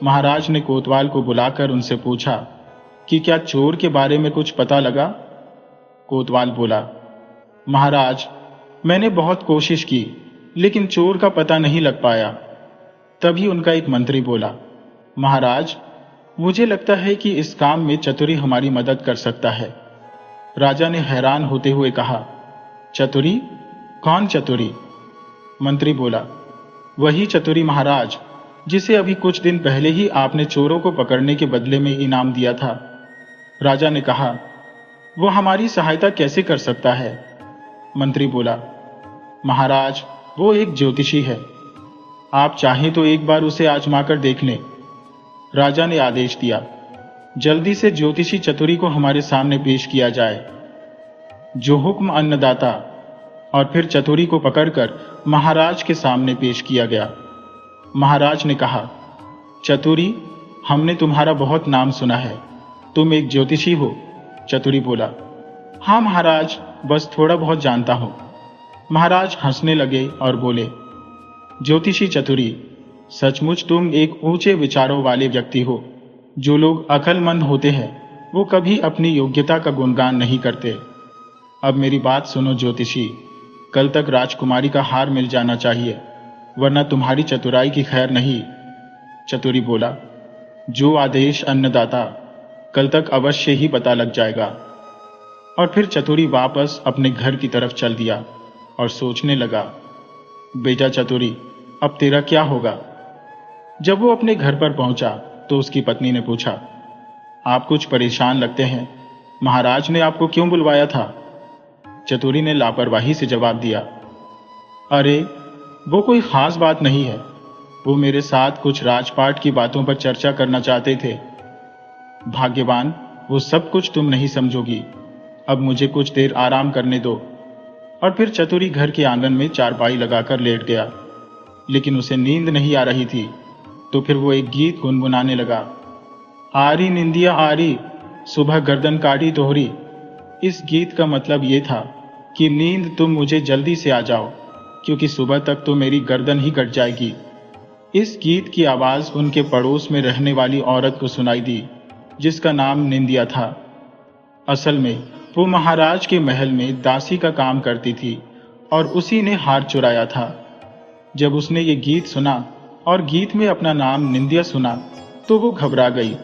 महाराज ने कोतवाल को बुलाकर उनसे पूछा कि क्या चोर के बारे में कुछ पता लगा। कोतवाल बोला, महाराज, मैंने बहुत कोशिश की लेकिन चोर का पता नहीं लग पाया। तभी उनका एक मंत्री बोला, महाराज, मुझे लगता है कि इस काम में चतुरी हमारी मदद कर सकता है। राजा ने हैरान होते हुए कहा, चतुरी? कौन चतुरी? मंत्री बोला, वही चतुरी महाराज, जिसे अभी कुछ दिन पहले ही आपने चोरों को पकड़ने के बदले में इनाम दिया था। राजा ने कहा, वो हमारी सहायता कैसे कर सकता है? मंत्री बोला, महाराज, वो एक ज्योतिषी है। आप चाहें तो एक बार उसे आजमाकर देख लें। राजा ने आदेश दिया, जल्दी से ज्योतिषी चतुरी को हमारे सामने पेश किया जाए। जो हुक्म अन्नदाता। और फिर चतुरी को पकड़कर महाराज के सामने पेश किया गया। महाराज ने कहा, चतुरी, हमने तुम्हारा बहुत नाम सुना है, तुम एक ज्योतिषी हो। चतुरी बोला, हाँ महाराज, बस थोड़ा बहुत जानता हूं। महाराज हंसने लगे और बोले, ज्योतिषी चतुरी, सचमुच तुम एक ऊंचे विचारों वाले व्यक्ति हो। जो लोग अक्लमंद होते हैं वो कभी अपनी योग्यता का गुणगान नहीं करते। अब मेरी बात सुनो ज्योतिषी, कल तक राजकुमारी का हार मिल जाना चाहिए, वरना तुम्हारी चतुराई की खैर नहीं। चतुरी बोला, जो आदेश अन्नदाता, कल तक अवश्य ही पता लग जाएगा। और फिर चतुरी वापस अपने घर की तरफ चल दिया और सोचने लगा, बेटा चतुरी, अब तेरा क्या होगा? जब वो अपने घर पर पहुंचा तो उसकी पत्नी ने पूछा, आप कुछ परेशान लगते हैं, महाराज ने आपको क्यों बुलवाया था? चतुरी ने लापरवाही से जवाब दिया, अरे वो कोई खास बात नहीं है, वो मेरे साथ कुछ राजपाट की बातों पर चर्चा करना चाहते थे। भाग्यवान, वो सब कुछ तुम नहीं समझोगी। अब मुझे कुछ देर आराम करने दो। और फिर चतुरी घर के आंगन में चारपाई लगाकर लेट गया, लेकिन उसे नींद नहीं आ रही थी। तो फिर वो एक गीत गुनगुनाने लगा, आरी निंदिया आरी, सुबह गर्दन काटी तोहरी। इस गीत का मतलब ये था कि नींद तुम मुझे जल्दी से आ जाओ, क्योंकि सुबह तक तो मेरी गर्दन ही कट जाएगी। इस गीत की आवाज उनके पड़ोस में रहने वाली औरत को सुनाई दी, जिसका नाम निंदिया था। असल में वो महाराज के महल में दासी का काम करती थी और उसी ने हार चुराया था। जब उसने ये गीत सुना और गीत में अपना नाम निंदिया सुना तो वो घबरा गई।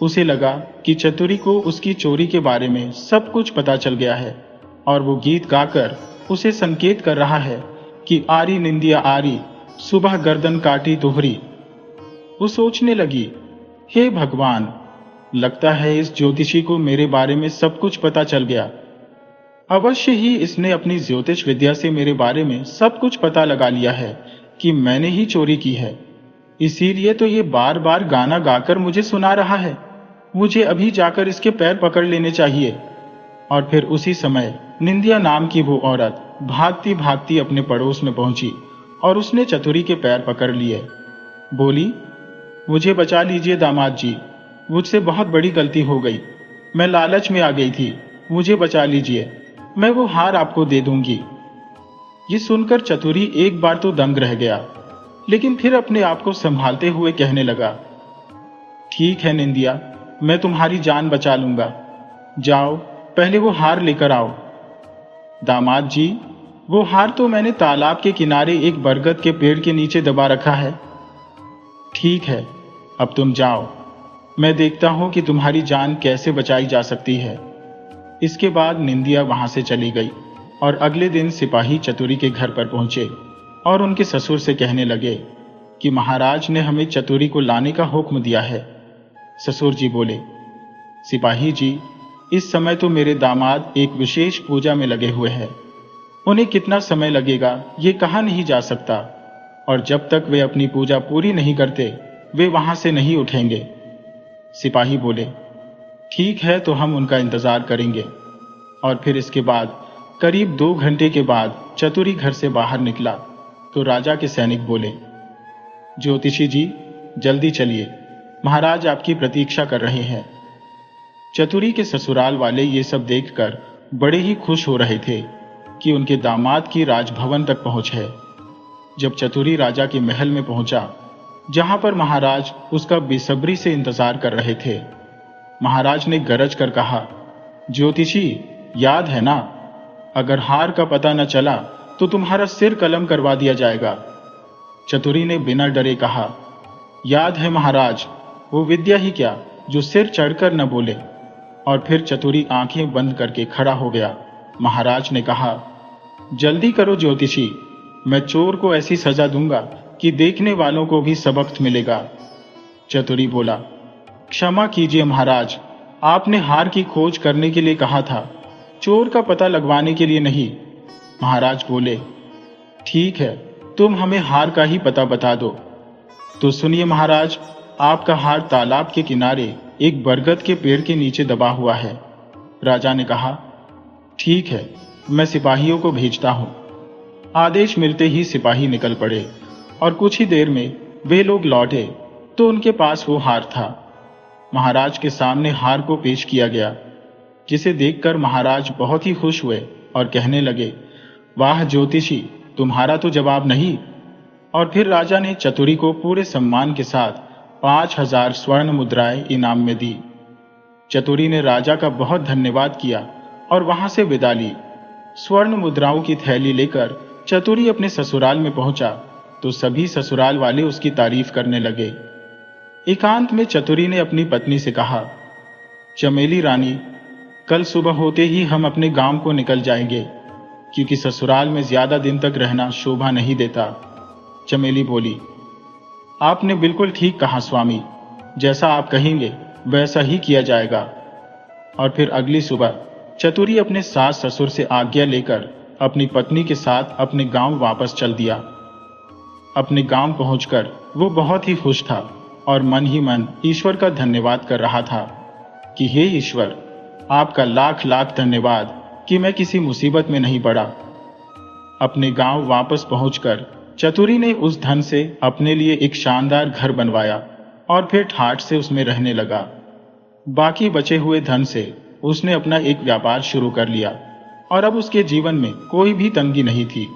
उसे लगा कि चतुरी को उसकी चोरी के बारे में सब कुछ पता चल गया है और वो गीत गाकर उसे संकेत कर रहा है कि आरी निंदिया आरी, सुबह गर्दन काटी तोहरी। वो सोचने लगी, हे भगवान, लगता है इस ज्योतिषी को मेरे बारे में सब कुछ पता चल गया। अवश्य ही इसने अपनी ज्योतिष विद्या से मेरे बारे में सब कुछ पता लगा लिया है कि मैंने ही चोरी की है। इसीलिए तो ये बार बार गाना गाकर मुझे सुना रहा है। मुझे अभी जाकर इसके पैर पकड़ लेने चाहिए। और फिर उसी समय निंदिया नाम की वो औरत भागती भागती अपने पड़ोस में पहुंची और उसने चतुरी के पैर पकड़ लिए। बोली, मुझे बचा लीजिए दामाद जी, मुझसे बहुत बड़ी गलती हो गई। मैं लालच में आ गई थी, मुझे बचा लीजिए, मैं वो हार आपको दे दूंगी। ये सुनकर चतुरी एक बार तो दंग रह गया, लेकिन फिर अपने आप को संभालते हुए कहने लगा, ठीक है निंदिया, मैं तुम्हारी जान बचा लूंगा। जाओ, पहले वो हार लेकर आओ। दामाद जी, वो हार तो मैंने तालाब के किनारे एक बरगद के पेड़ के नीचे दबा रखा है। ठीक है, अब तुम जाओ, मैं देखता हूं कि तुम्हारी जान कैसे बचाई जा सकती है। इसके बाद निंदिया वहां से चली गई और अगले दिन सिपाही चतुरी के घर पर पहुंचे और उनके ससुर से कहने लगे कि महाराज ने हमें चतुरी को लाने का हुक्म दिया है। ससुर जी बोले, सिपाही जी, इस समय तो मेरे दामाद एक विशेष पूजा में लगे हुए हैं। उन्हें कितना समय लगेगा ये कहा नहीं जा सकता, और जब तक वे अपनी पूजा पूरी नहीं करते वे वहां से नहीं उठेंगे। सिपाही बोले, ठीक है, तो हम उनका इंतजार करेंगे। और फिर इसके बाद करीब 2 घंटे के बाद चतुरी घर से बाहर निकला तो राजा के सैनिक बोले, ज्योतिषी जी, जल्दी चलिए, महाराज आपकी प्रतीक्षा कर रहे हैं। चतुरी के ससुराल वाले ये सब देखकर बड़े ही खुश हो रहे थे कि उनके दामाद की राजभवन तक पहुंच है। जब चतुरी राजा के महल में पहुंचा, जहां पर महाराज उसका बेसब्री से इंतजार कर रहे थे, महाराज ने गरज कर कहा, ज्योतिषी, याद है ना, अगर हार का पता न चला तो तुम्हारा सिर कलम करवा दिया जाएगा। चतुरी ने बिना डरे कहा, याद है महाराज, वो विद्या ही क्या जो सिर चढ़कर न बोले। और फिर चतुरी आंखें बंद करके खड़ा हो गया। महाराज ने कहा, जल्दी करो ज्योतिषी, मैं चोर को ऐसी सजा दूंगा कि देखने वालों को भी सबक मिलेगा। चतुरी बोला, क्षमा कीजिए महाराज, आपने हार की खोज करने के लिए कहा था, चोर का पता लगवाने के लिए नहीं। महाराज बोले, ठीक है, तुम हमें हार का ही पता बता दो। तो सुनिए महाराज, आपका हार तालाब के किनारे एक बरगद के पेड़ के नीचे दबा हुआ है। राजा ने कहा, ठीक है, मैं सिपाहियों को भेजता हूं। आदेश मिलते ही सिपाही निकल पड़े और कुछ ही देर में वे लोग लौटे तो उनके पास वो हार था। महाराज के सामने हार को पेश किया गया, जिसे देखकर महाराज बहुत ही खुश हुए और कहने लगे, वाह ज्योतिषी, तुम्हारा तो जवाब नहीं। और फिर राजा ने चतुरी को पूरे सम्मान के साथ 5,000 स्वर्ण मुद्राएं इनाम में दी। चतुरी ने राजा का बहुत धन्यवाद किया और वहां से विदा ली। स्वर्ण मुद्राओं की थैली लेकर चतुरी अपने ससुराल में पहुंचा तो सभी ससुराल वाले उसकी तारीफ करने लगे। एकांत में चतुरी ने अपनी पत्नी से कहा, चमेली रानी, कल सुबह होते ही हम अपने गांव को निकल जाएंगे, क्योंकि ससुराल में ज्यादा दिन तक रहना शोभा नहीं देता। चमेली बोली, आपने बिल्कुल ठीक कहा स्वामी, जैसा आप कहेंगे वैसा ही किया जाएगा। और फिर अगली सुबह चतुरी अपने सास ससुर से आज्ञा लेकर अपनी पत्नी के साथ अपने गांव वापस चल दिया। अपने गांव पहुंचकर वो बहुत ही खुश था और मन ही मन ईश्वर का धन्यवाद कर रहा था कि हे ईश्वर, आपका लाख लाख धन्यवाद कि मैं किसी मुसीबत में नहीं पड़ा। अपने गांव वापस पहुंचकर चतुरी ने उस धन से अपने लिए एक शानदार घर बनवाया और फिर ठाठ से उसमें रहने लगा। बाकी बचे हुए धन से उसने अपना एक व्यापार शुरू कर लिया और अब उसके जीवन में कोई भी तंगी नहीं थी।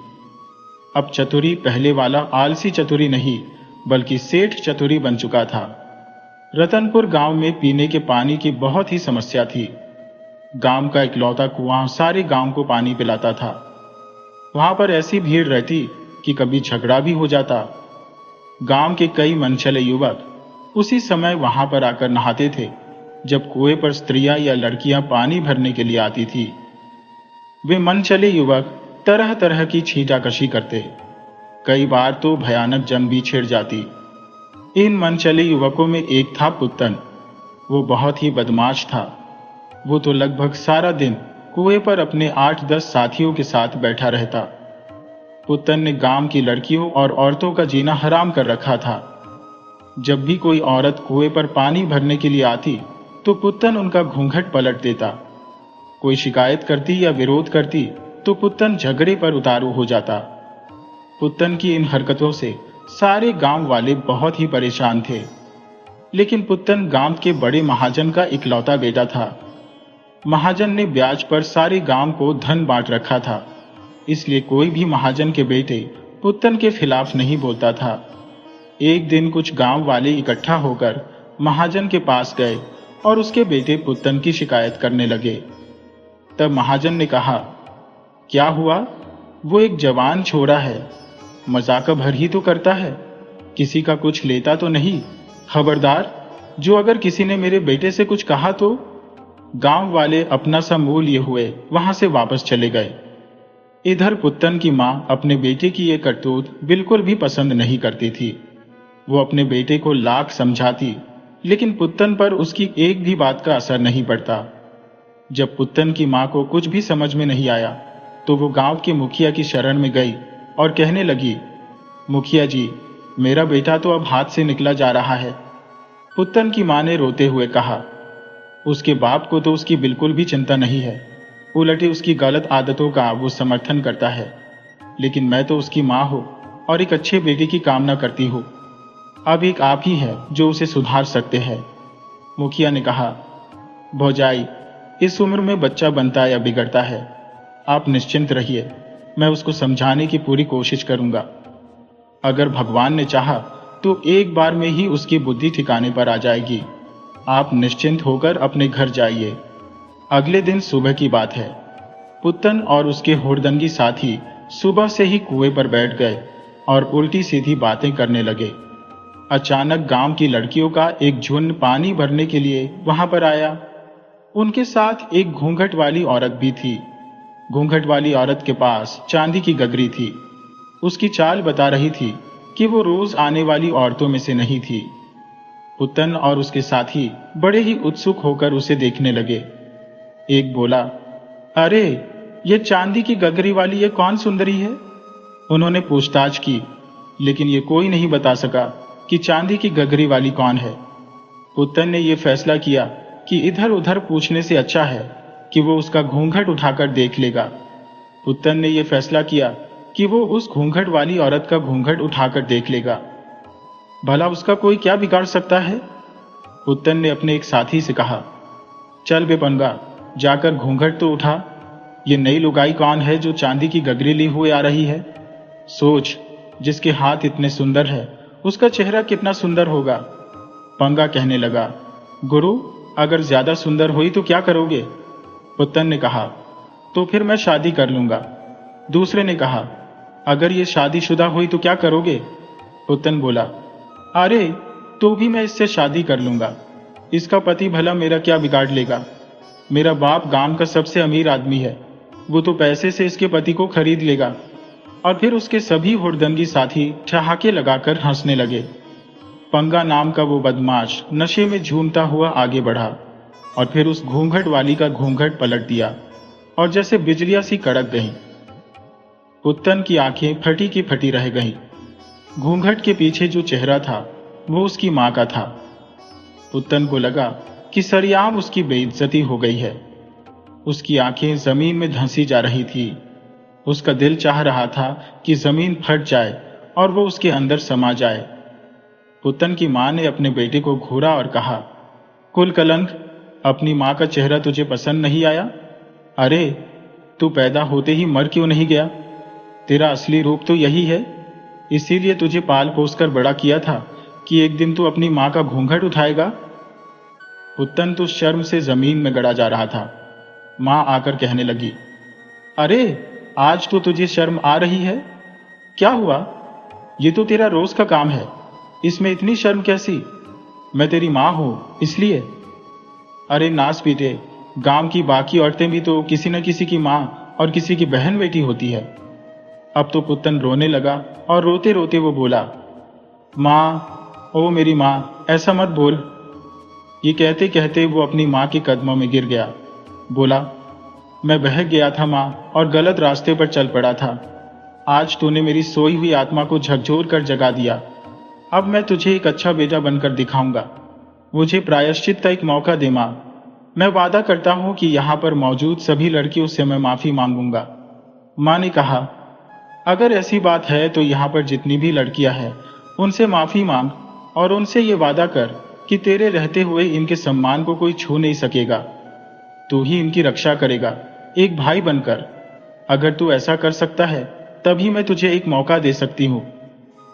अब चतुरी पहले वाला आलसी चतुरी नहीं, बल्कि सेठ चतुरी बन चुका था। रतनपुर गांव में पीने के पानी की बहुत ही समस्या थी। गांव का इकलौता कुआं सारे गांव को पानी पिलाता था। वहां पर ऐसी भीड़ रहती कि कभी झगड़ा भी हो जाता। गांव के कई मनचले युवक उसी समय वहां पर आकर नहाते थे जब कुएं पर स्त्रियां या लड़कियां पानी भरने के लिए आती थी। वे मनचले युवक तरह तरह की छींटाकशी करते। कई बार तो भयानक जंग भी छिड़ जाती। इन मनचले युवकों में एक था पुत्तन। वो बहुत ही बदमाश था। वो तो लगभग सारा दिन कुएं पर अपने 8-10 साथियों के साथ बैठा रहता। पुत्तन ने गांव की लड़कियों और औरतों का जीना हराम कर रखा था। जब भी कोई औरत कुएं पर पानी भरने के लिए आती तो पुत्तन उनका घूंघट पलट देता। कोई शिकायत करती या विरोध करती तो पुत्तन झगड़े पर उतारू हो जाता। पुत्तन की इन हरकतों से सारे गांव वाले बहुत ही परेशान थे। लेकिन पुत्तन गांव के बड़े महाजन का इकलौता बेटा था। महाजन ने ब्याज पर सारे गांव को धन बांट रखा था, इसलिए कोई भी महाजन के बेटे पुत्तन के खिलाफ नहीं बोलता था। एक दिन कुछ गांव वाले इकट्ठा होकर महाजन के पास गए और उसके बेटे पुत्तन की शिकायत करने लगे। तब महाजन ने कहा, क्या हुआ? वो एक जवान छोरा है, मजाक भर ही तो करता है, किसी का कुछ लेता तो नहीं। खबरदार, जो अगर किसी ने मेरे बेटे से कुछ कहा तो। गांव वाले अपना सा मुंह लिए हुए वहां से वापस चले गए। इधर पुत्तन की मां अपने बेटे की ये करतूत बिल्कुल भी पसंद नहीं करती थी। वो अपने बेटे को लाख समझाती, लेकिन पुत्तन पर उसकी एक भी बात का असर नहीं पड़ता। जब पुत्तन की मां को कुछ भी समझ में नहीं आया तो वो गांव के मुखिया की शरण में गई और कहने लगी, मुखिया जी, मेरा बेटा तो अब हाथ से निकला जा रहा है। पुत्तन की मां ने रोते हुए कहा, उसके बाप को तो उसकी बिल्कुल भी चिंता नहीं है, उलटे उसकी गलत आदतों का वो समर्थन करता है। लेकिन मैं तो उसकी माँ हूँ और एक अच्छे बेटे की कामना करती हूँ। अब एक आप ही है जो उसे सुधार सकते हैं। मुखिया ने कहा, भौजाई, इस उम्र में बच्चा बनता या बिगड़ता है। आप निश्चिंत रहिए, मैं उसको समझाने की पूरी कोशिश करूंगा। अगर भगवान ने चाहा तो एक बार में ही उसकी बुद्धि ठिकाने पर आ जाएगी। आप निश्चिंत होकर अपने घर जाइए। अगले दिन सुबह की बात है। पुत्तन और उसके हुड़दंगी साथी सुबह से ही कुएं पर बैठ गए और उल्टी सीधी बातें करने लगे। अचानक गांव की लड़कियों का एक झुंड पानी भरने के लिए वहां पर आया। उनके साथ एक घूंघट वाली औरत भी थी। घूंघट वाली औरत के पास चांदी की गगरी थी। उसकी चाल बता रही थी कि वो रोज आने वाली औरतों में से नहीं थी। पुत्तन और उसके साथी बड़े ही उत्सुक होकर उसे देखने लगे। एक बोला, अरे, ये चांदी की गगरी वाली ये कौन सुंदरी है? उन्होंने पूछताछ की, लेकिन ये कोई नहीं बता सका कि चांदी की गगरी वाली कौन है। पुत्तन ने यह फैसला किया कि इधर उधर पूछने से अच्छा है कि वो उसका घूंघट उठाकर देख लेगा। पुत्तन ने यह फैसला किया कि वो उस घूंघट वाली औरत का घूंघट उठाकर देख लेगा। भला उसका कोई क्या बिगाड़ सकता है? पुत्तन ने अपने एक साथी से कहा, चल बे पंगा, जाकर घूंघट तो उठा। ये नई लुगाई कौन है जो चांदी की गगरी ली हुए आ रही है? सोच, जिसके हाथ इतने सुंदर है उसका चेहरा कितना सुंदर होगा। पंगा कहने लगा, गुरु, अगर ज्यादा सुंदर हुई तो क्या करोगे? पुत्तन ने कहा, तो फिर मैं शादी कर लूंगा। दूसरे ने कहा, अगर ये शादीशुदा हुई तो क्या करोगे? पुत्तन बोला, अरे, तो भी मैं इससे शादी कर लूंगा। इसका पति भला मेरा क्या बिगाड़ लेगा? मेरा बाप गांव का सबसे अमीर आदमी है, वो तो पैसे से इसके पति को खरीद लेगा। और फिर उसके सभी हुड़दंगी साथी ठहाके लगाकर हंसने लगे। पंगा नाम का वो बदमाश नशे में झूमता हुआ आगे बढ़ा और फिर उस घूंघट वाली का घूंघट पलट दिया और जैसे बिजलियां सी कड़क गईं। पुत्तन की आंखें फटी की फटी रह गईं। घूंघट के पीछे जो चेहरा था वो उसकी मां का था। पुत्तन को लगा कि सरेआम उसकी बेइज्जती हो गई है। उसकी आंखें जमीन में धंसी जा रही थी। उसका दिल चाह रहा था कि जमीन फट जाए और वो उसके अंदर समा जाए। पुत्तन की मां ने अपने बेटे को घूरा और कहा, कुल कलंक, अपनी मां का चेहरा तुझे पसंद नहीं आया? अरे, तू पैदा होते ही मर क्यों नहीं गया? तेरा असली रूप तो यही है। इसीलिए तुझे पाल पोस कर बड़ा किया था कि एक दिन तू अपनी मां का घूंघट उठाएगा। पुत्तन तो शर्म से जमीन में गड़ा जा रहा था। मां आकर कहने लगी, अरे, आज तो तुझे शर्म आ रही है? क्या हुआ? ये तो तेरा रोज का काम है, इसमें इतनी शर्म कैसी? मैं तेरी मां हूं इसलिए। अरे नास पीटे, गांव की बाकी औरतें भी तो किसी न किसी की मां और किसी की बहन बेटी होती है। अब तो पुत्तन रोने लगा और रोते रोते वो बोला, मां, ओ मेरी मां, ऐसा मत बोल। ये कहते कहते वो अपनी मां के कदमों में गिर गया। बोला, मैं बहक गया था मां और गलत रास्ते पर चल पड़ा था। आज तूने मेरी सोई हुई आत्मा को झकझोर कर जगा दिया। अब मैं तुझे एक अच्छा बेटा बनकर दिखाऊंगा। मुझे प्रायश्चित का एक मौका दे मां। मैं वादा करता हूं कि यहां पर मौजूद सभी लड़कियों से मैं माफी मांगूंगा। मां ने कहा, अगर ऐसी बात है तो यहां पर जितनी भी लड़कियां हैं उनसे माफी मांग और उनसे ये वादा कर कि तेरे रहते हुए इनके सम्मान को कोई छू नहीं सकेगा। तू ही इनकी रक्षा करेगा, एक भाई बनकर। अगर तू ऐसा कर सकता है तभी मैं तुझे एक मौका दे सकती हूँ।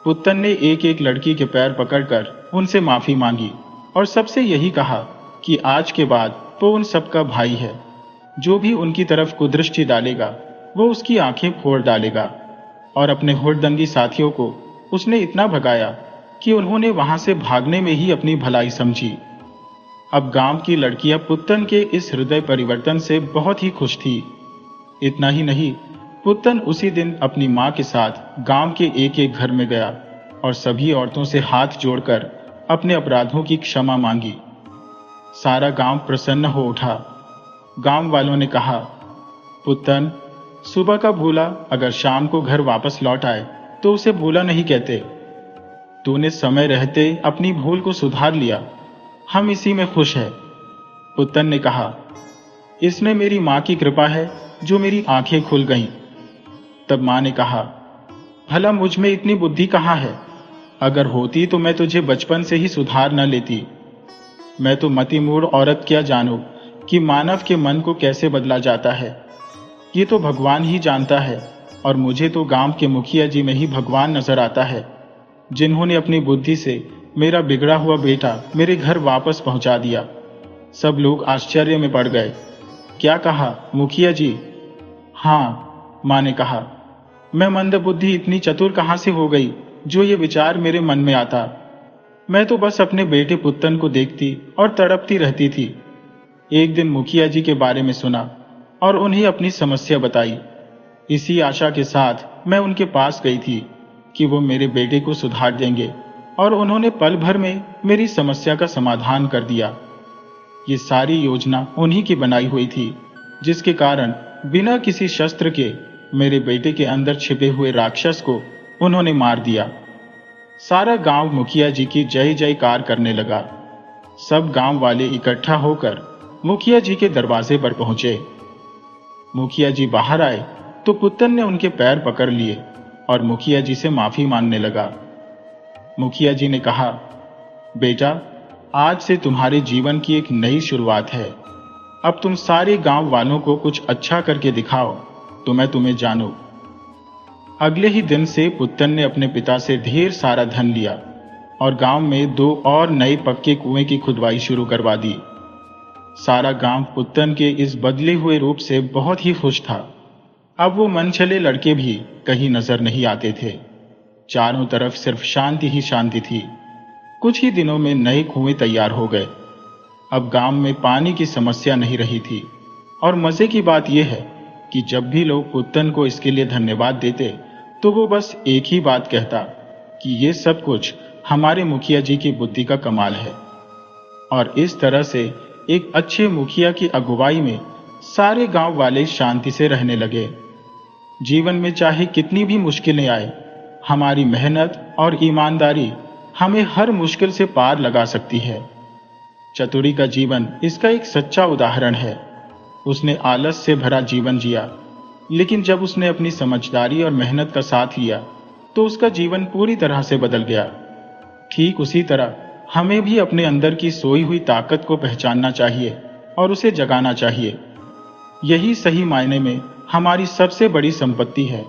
पुत्तन ने एक एक लड़की के पैर पकड़कर उनसे माफी मांगी और सबसे यही कहा कि आज के बाद वो उन सबका भाई है। जो भी उनकी तरफ कुदृष्टि डालेगा वो उसकी आंखें फोड़ डालेगा। और अपने हुड़दंगी साथियों को उसने इतना भगाया कि उन्होंने वहां से भागने में ही अपनी भलाई समझी। अब गांव की लड़कियां पुत्तन के इस हृदय परिवर्तन से बहुत ही खुश थी। इतना ही नहीं, पुत्तन उसी दिन अपनी मां के साथ गांव के एक एक घर में गया और सभी औरतों से हाथ जोड़कर अपने अपराधों की क्षमा मांगी। सारा गांव प्रसन्न हो उठा। गांव वालों ने कहा, पुत्तन, सुबह का भूला अगर शाम को घर वापस लौट आए तो उसे भूला नहीं कहते। तूने समय रहते अपनी भूल को सुधार लिया, हम इसी में खुश हैं। पुत्तन ने कहा, इसमें मेरी माँ की कृपा है जो मेरी आंखें खुल गईं। तब माँ ने कहा, भला मुझ में इतनी बुद्धि कहाँ है? अगर होती तो मैं तुझे बचपन से ही सुधार न लेती। मैं तो मतिमूढ़ औरत क्या जानूं कि मानव के मन को कैसे बदला जाता है। ये तो भगवान ही जानता है, और मुझे तो गांव के मुखिया जी में ही भगवान नजर आता है, जिन्होंने अपनी बुद्धि से मेरा बिगड़ा हुआ बेटा मेरे घर वापस पहुंचा दिया। सब लोग आश्चर्य में पड़ गए। क्या कहा मुखिया जी? हाँ, माँ ने कहा, मैं मंदबुद्धि इतनी चतुर कहाँ से हो गई जो ये विचार मेरे मन में आता। मैं तो बस अपने बेटे पुत्तन को देखती और तड़पती रहती थी। एक दिन मुखिया जी के बारे में सुना और उन्हें अपनी समस्या बताई। इसी आशा के साथ मैं उनके पास गई थी कि वो मेरे बेटे को सुधार देंगे, और उन्होंने पल भर में मेरी समस्या का समाधान कर दिया। ये सारी योजना उन्हीं की बनाई हुई थी, जिसके कारण बिना किसी शस्त्र के मेरे बेटे के अंदर छिपे हुए राक्षस को उन्होंने मार दिया। सारा गांव मुखिया जी की जय जयकार करने लगा। सब गांव वाले इकट्ठा होकर मुखिया जी के दरवाजे पर पहुंचे। मुखिया जी बाहर आए तो पुत्तन ने उनके पैर पकड़ लिए और मुखिया जी से माफी मांगने लगा। मुखिया जी ने कहा, बेटा, आज से तुम्हारे जीवन की एक नई शुरुआत है। अब तुम सारे गांव वालों को कुछ अच्छा करके दिखाओ तो मैं तुम्हें जानूं। अगले ही दिन से पुत्तन ने अपने पिता से ढेर सारा धन लिया और गांव में 2 और नए पक्के कुएं की खुदवाई शुरू करवा दी। सारा गांव पुत्तन के इस बदले हुए रूप से बहुत ही खुश था। अब वो मनचले लड़के भी कहीं नजर नहीं आते थे। चारों तरफ सिर्फ शांति ही शांति थी। कुछ ही दिनों में नए कुएं तैयार हो गए। अब गांव में पानी की समस्या नहीं रही थी, और मजे की बात यह है कि जब भी लोग पुत्तन को इसके लिए धन्यवाद देते तो वो बस एक ही बात कहता कि ये सब कुछ हमारे मुखिया जी की बुद्धि का कमाल है। और इस तरह से एक अच्छे मुखिया की अगुवाई में सारे गांव वाले शांति से रहने लगे। जीवन में चाहे कितनी भी मुश्किलें आए, हमारी मेहनत और ईमानदारी हमें हर मुश्किल से पार लगा सकती है। चतुरी का जीवन इसका एक सच्चा उदाहरण है। उसने आलस से भरा जीवन जिया, लेकिन जब उसने अपनी समझदारी और मेहनत का साथ लिया तो उसका जीवन पूरी तरह से बदल गया। ठीक उसी तरह हमें भी अपने अंदर की सोई हुई ताकत को पहचानना चाहिए और उसे जगाना चाहिए। यही सही मायने में हमारी सबसे बड़ी संपत्ति है।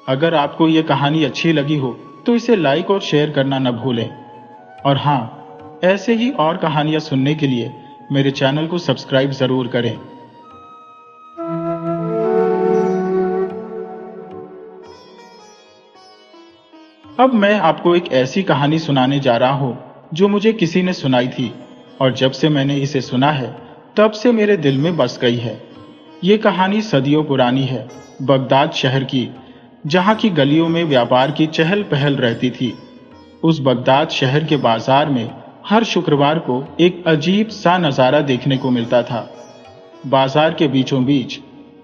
अगर आपको यह कहानी अच्छी लगी हो तो इसे लाइक और शेयर करना न भूलें। और हाँ, ऐसे ही और कहानियां सुनने के लिए मेरे चैनल को सब्सक्राइब जरूर करें। अब मैं आपको एक ऐसी कहानी सुनाने जा रहा हूं जो मुझे किसी ने सुनाई थी, और जब से मैंने इसे सुना है तब से मेरे दिल में बस गई है। ये कहानी सदियों पुरानी है, बगदाद शहर की, जहां की गलियों में व्यापार की चहल पहल रहती थी। उस बगदाद शहर के बाजार में हर शुक्रवार को एक अजीब सा नजारा देखने को मिलता था। बाजार के बीचों बीच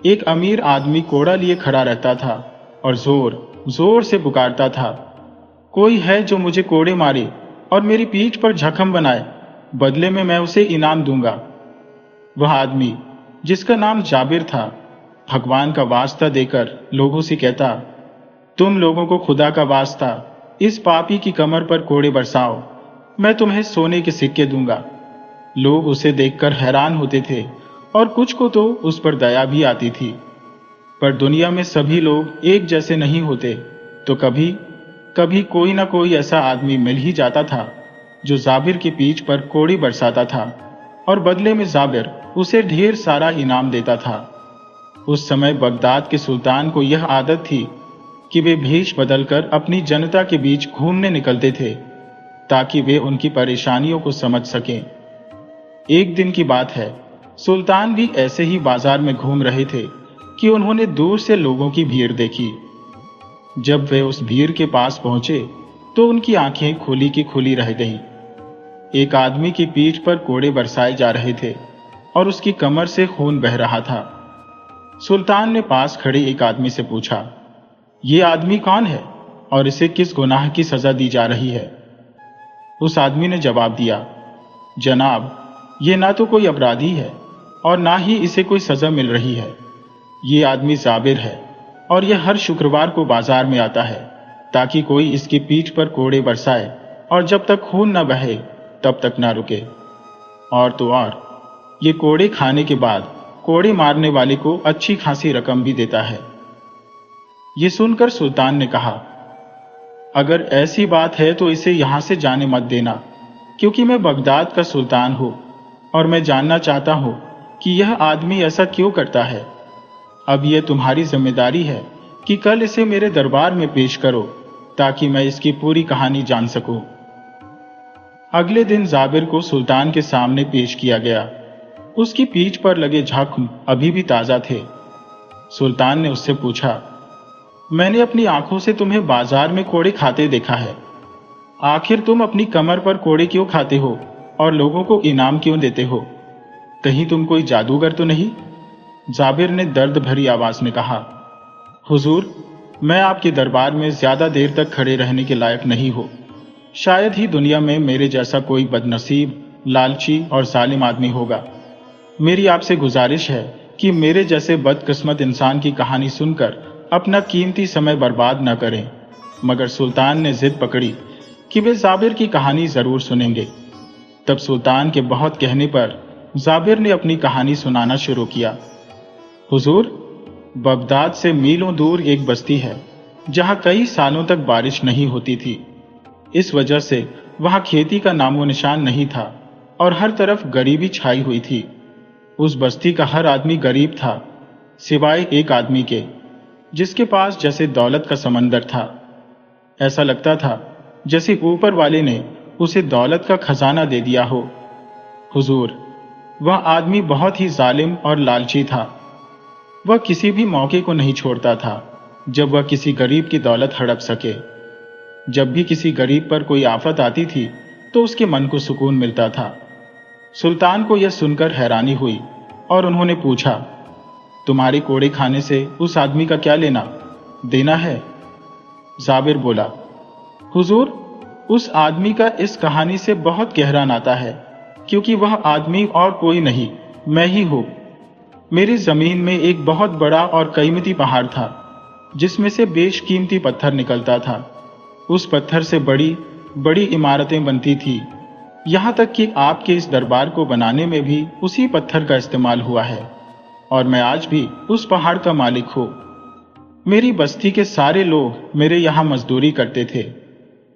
एक अमीर आदमी कोड़ा लिए खड़ा रहता था और जोर जोर से पुकारता था, कोई है जो मुझे कोड़े मारे और मेरी पीठ पर जख्म बनाए, बदले में मैं उसे इनाम दूंगा। वह आदमी, जिसका नाम जाबिर था, भगवान का वास्ता देकर लोगों से कहता, तुम लोगों को खुदा का वास्ता इस पापी की कमर पर कोड़े बरसाओ, मैं तुम्हें सोने के सिक्के दूंगा। लोग उसे देखकर हैरान होते थे और कुछ को तो उस पर दया भी आती थी। पर दुनिया में सभी लोग एक जैसे नहीं होते, तो कभी कभी कोई ना कोई ऐसा आदमी मिल ही जाता था जो जाबिर की पीठ पर कोड़ी बरसाता था, और बदले में जाबिर उसे ढेर सारा इनाम देता था। उस समय बगदाद के सुल्तान को यह आदत थी कि वे भेष बदलकर अपनी जनता के बीच घूमने निकलते थे ताकि वे उनकी परेशानियों को समझ सकें। एक दिन की बात है, सुल्तान भी ऐसे ही बाजार में घूम रहे थे कि उन्होंने दूर से लोगों की भीड़ देखी। जब वे उस भीड़ के पास पहुंचे तो उनकी आंखें खुली की खुली रह गईं। एक आदमी की पीठ पर कोड़े बरसाए जा रहे थे और उसकी कमर से खून बह रहा था। सुल्तान ने पास खड़े एक आदमी से पूछा, ये आदमी कौन है और इसे किस गुनाह की सजा दी जा रही है? उस आदमी ने जवाब दिया, जनाब, ये ना तो कोई अपराधी है और ना ही इसे कोई सजा मिल रही है। ये आदमी जाबिर है और यह हर शुक्रवार को बाजार में आता है ताकि कोई इसकी पीठ पर कोड़े बरसाए और जब तक खून न बहे तब तक ना रुके। और तो और ये कोड़े खाने के बाद कोड़े मारने वाले को अच्छी खासी रकम भी देता है। ये सुनकर सुल्तान ने कहा, अगर ऐसी बात है तो इसे यहां से जाने मत देना, क्योंकि मैं बगदाद का सुल्तान हूं और मैं जानना चाहता हूं कि यह आदमी ऐसा क्यों करता है। अब यह तुम्हारी जिम्मेदारी है कि कल इसे मेरे दरबार में पेश करो ताकि मैं इसकी पूरी कहानी जान सकूं। अगले दिन जाबिर को सुल्तान के सामने पेश किया गया। उसकी पीठ पर लगे जख्म अभी भी ताजा थे। सुल्तान ने उससे पूछा, मैंने अपनी आंखों से तुम्हें बाजार में कोड़े खाते देखा है। आखिर तुम अपनी कमर पर कोड़े क्यों खाते हो और लोगों को इनाम क्यों देते हो? कहीं तुम कोई जादूगर तो नहीं? जाबिर ने दर्द भरी आवाज में कहा, हुजूर, मैं आपके दरबार में ज्यादा देर तक खड़े रहने के लायक नहीं हो। शायद ही दुनिया में मेरे जैसा कोई बदनसीब, लालची और जालिम आदमी होगा। मेरी आपसे गुजारिश है कि मेरे जैसे बदकिस्मत इंसान की कहानी सुनकर अपना कीमती समय बर्बाद न करें। मगर सुल्तान ने जिद पकड़ी कि वे जाबिर की कहानी जरूर सुनेंगे। तब सुल्तान के बहुत कहने पर जाबिर ने अपनी कहानी सुनाना शुरू किया। हुजूर, बगदाद से मीलों दूर एक बस्ती है जहां कई सालों तक बारिश नहीं होती थी। इस वजह से वहां खेती का नामो निशान नहीं था और हर तरफ गरीबी छाई हुई थी। उस बस्ती का हर आदमी गरीब था, सिवाय एक आदमी के, जिसके पास जैसे दौलत का समंदर था। ऐसा लगता था जैसे ऊपर वाले ने उसे दौलत का खजाना दे दिया हो। हुजूर, वह आदमी बहुत ही जालिम और लालची था। वह किसी भी मौके को नहीं छोड़ता था जब वह किसी गरीब की दौलत हड़प सके। जब भी किसी गरीब पर कोई आफत आती थी तो उसके मन को सुकून मिलता था। सुल्तान को यह सुनकर हैरानी हुई और उन्होंने पूछा, तुम्हारे कोड़े खाने से उस आदमी का क्या लेना देना है? जाबिर बोला, हुजूर, उस आदमी का इस कहानी से बहुत गहरा नाता है, क्योंकि वह आदमी और कोई नहीं, मैं ही हूं। मेरी जमीन में एक बहुत बड़ा और कीमती पहाड़ था जिसमें से बेशकीमती पत्थर निकलता था। उस पत्थर से बड़ी बड़ी इमारतें बनती थी। यहां तक कि आपके इस दरबार को बनाने में भी उसी पत्थर का इस्तेमाल हुआ है और मैं आज भी उस पहाड़ का मालिक हूं। मेरी बस्ती के सारे लोग मेरे यहां मजदूरी करते थे।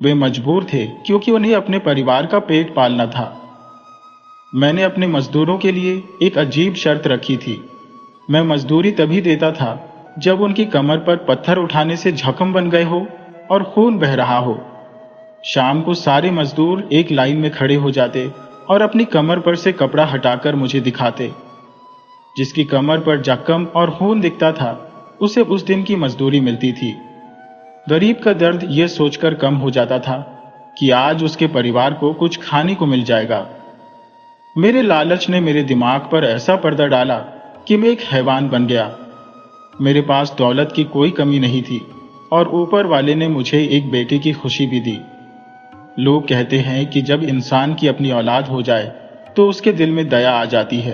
वे मजबूर थे क्योंकि उन्हें अपने परिवार का पेट पालना था। मैंने अपने मजदूरों के लिए एक अजीब शर्त रखी थी। मैं मजदूरी तभी देता था जब उनकी कमर पर पत्थर उठाने से जख्म बन गए हो और खून बह रहा हो। शाम को सारे मजदूर एक लाइन में खड़े हो जाते और अपनी कमर पर से कपड़ा हटाकर मुझे दिखाते। जिसकी कमर पर जख्म और खून दिखता था उसे उस दिन की मजदूरी मिलती थी। गरीब का दर्द यह सोचकर कम हो जाता था कि आज उसके परिवार को कुछ खाने को मिल जाएगा। मेरे लालच ने मेरे दिमाग पर ऐसा पर्दा डाला कि मैं एक हैवान बन गया। मेरे पास दौलत की कोई कमी नहीं थी और ऊपर वाले ने मुझे एक बेटे की खुशी भी दी। लोग कहते हैं कि जब इंसान की अपनी औलाद हो जाए तो उसके दिल में दया आ जाती है,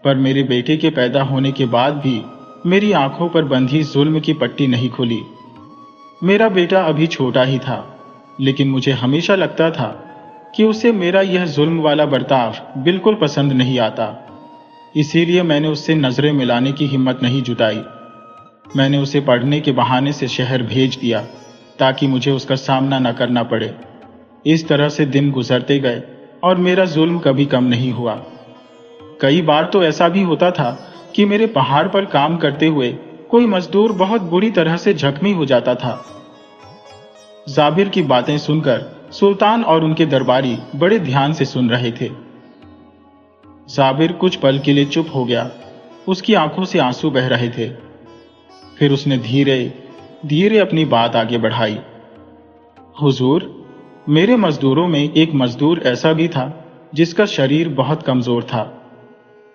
पर मेरे बेटे के पैदा होने के बाद भी मेरी आंखों पर बंधी जुल्म की पट्टी नहीं खुली। मेरा बेटा अभी छोटा ही था, लेकिन मुझे हमेशा लगता था कि उसे मेरा यह जुल्म वाला बर्ताव बिल्कुल पसंद नहीं आता। इसीलिए मैंने उससे नजरें मिलाने की हिम्मत नहीं जुटाई। मैंने उसे पढ़ने के बहाने से शहर भेज दिया ताकि मुझे उसका सामना न करना पड़े। इस तरह से दिन गुजरते गए और मेरा जुल्म कभी कम नहीं हुआ। कई बार तो ऐसा भी होता था कि मेरे पहाड़ पर काम करते हुए कोई मजदूर बहुत बुरी तरह से जख्मी हो जाता था। जाबिर की बातें सुनकर सुल्तान और उनके दरबारी बड़े ध्यान से सुन रहे थे। जाबिर कुछ पल के लिए चुप हो गया। उसकी आंखों से आंसू बह रहे थे। फिर उसने धीरे धीरे अपनी बात आगे बढ़ाई। हुजूर, मेरे मजदूरों में एक मजदूर ऐसा भी था जिसका शरीर बहुत कमजोर था।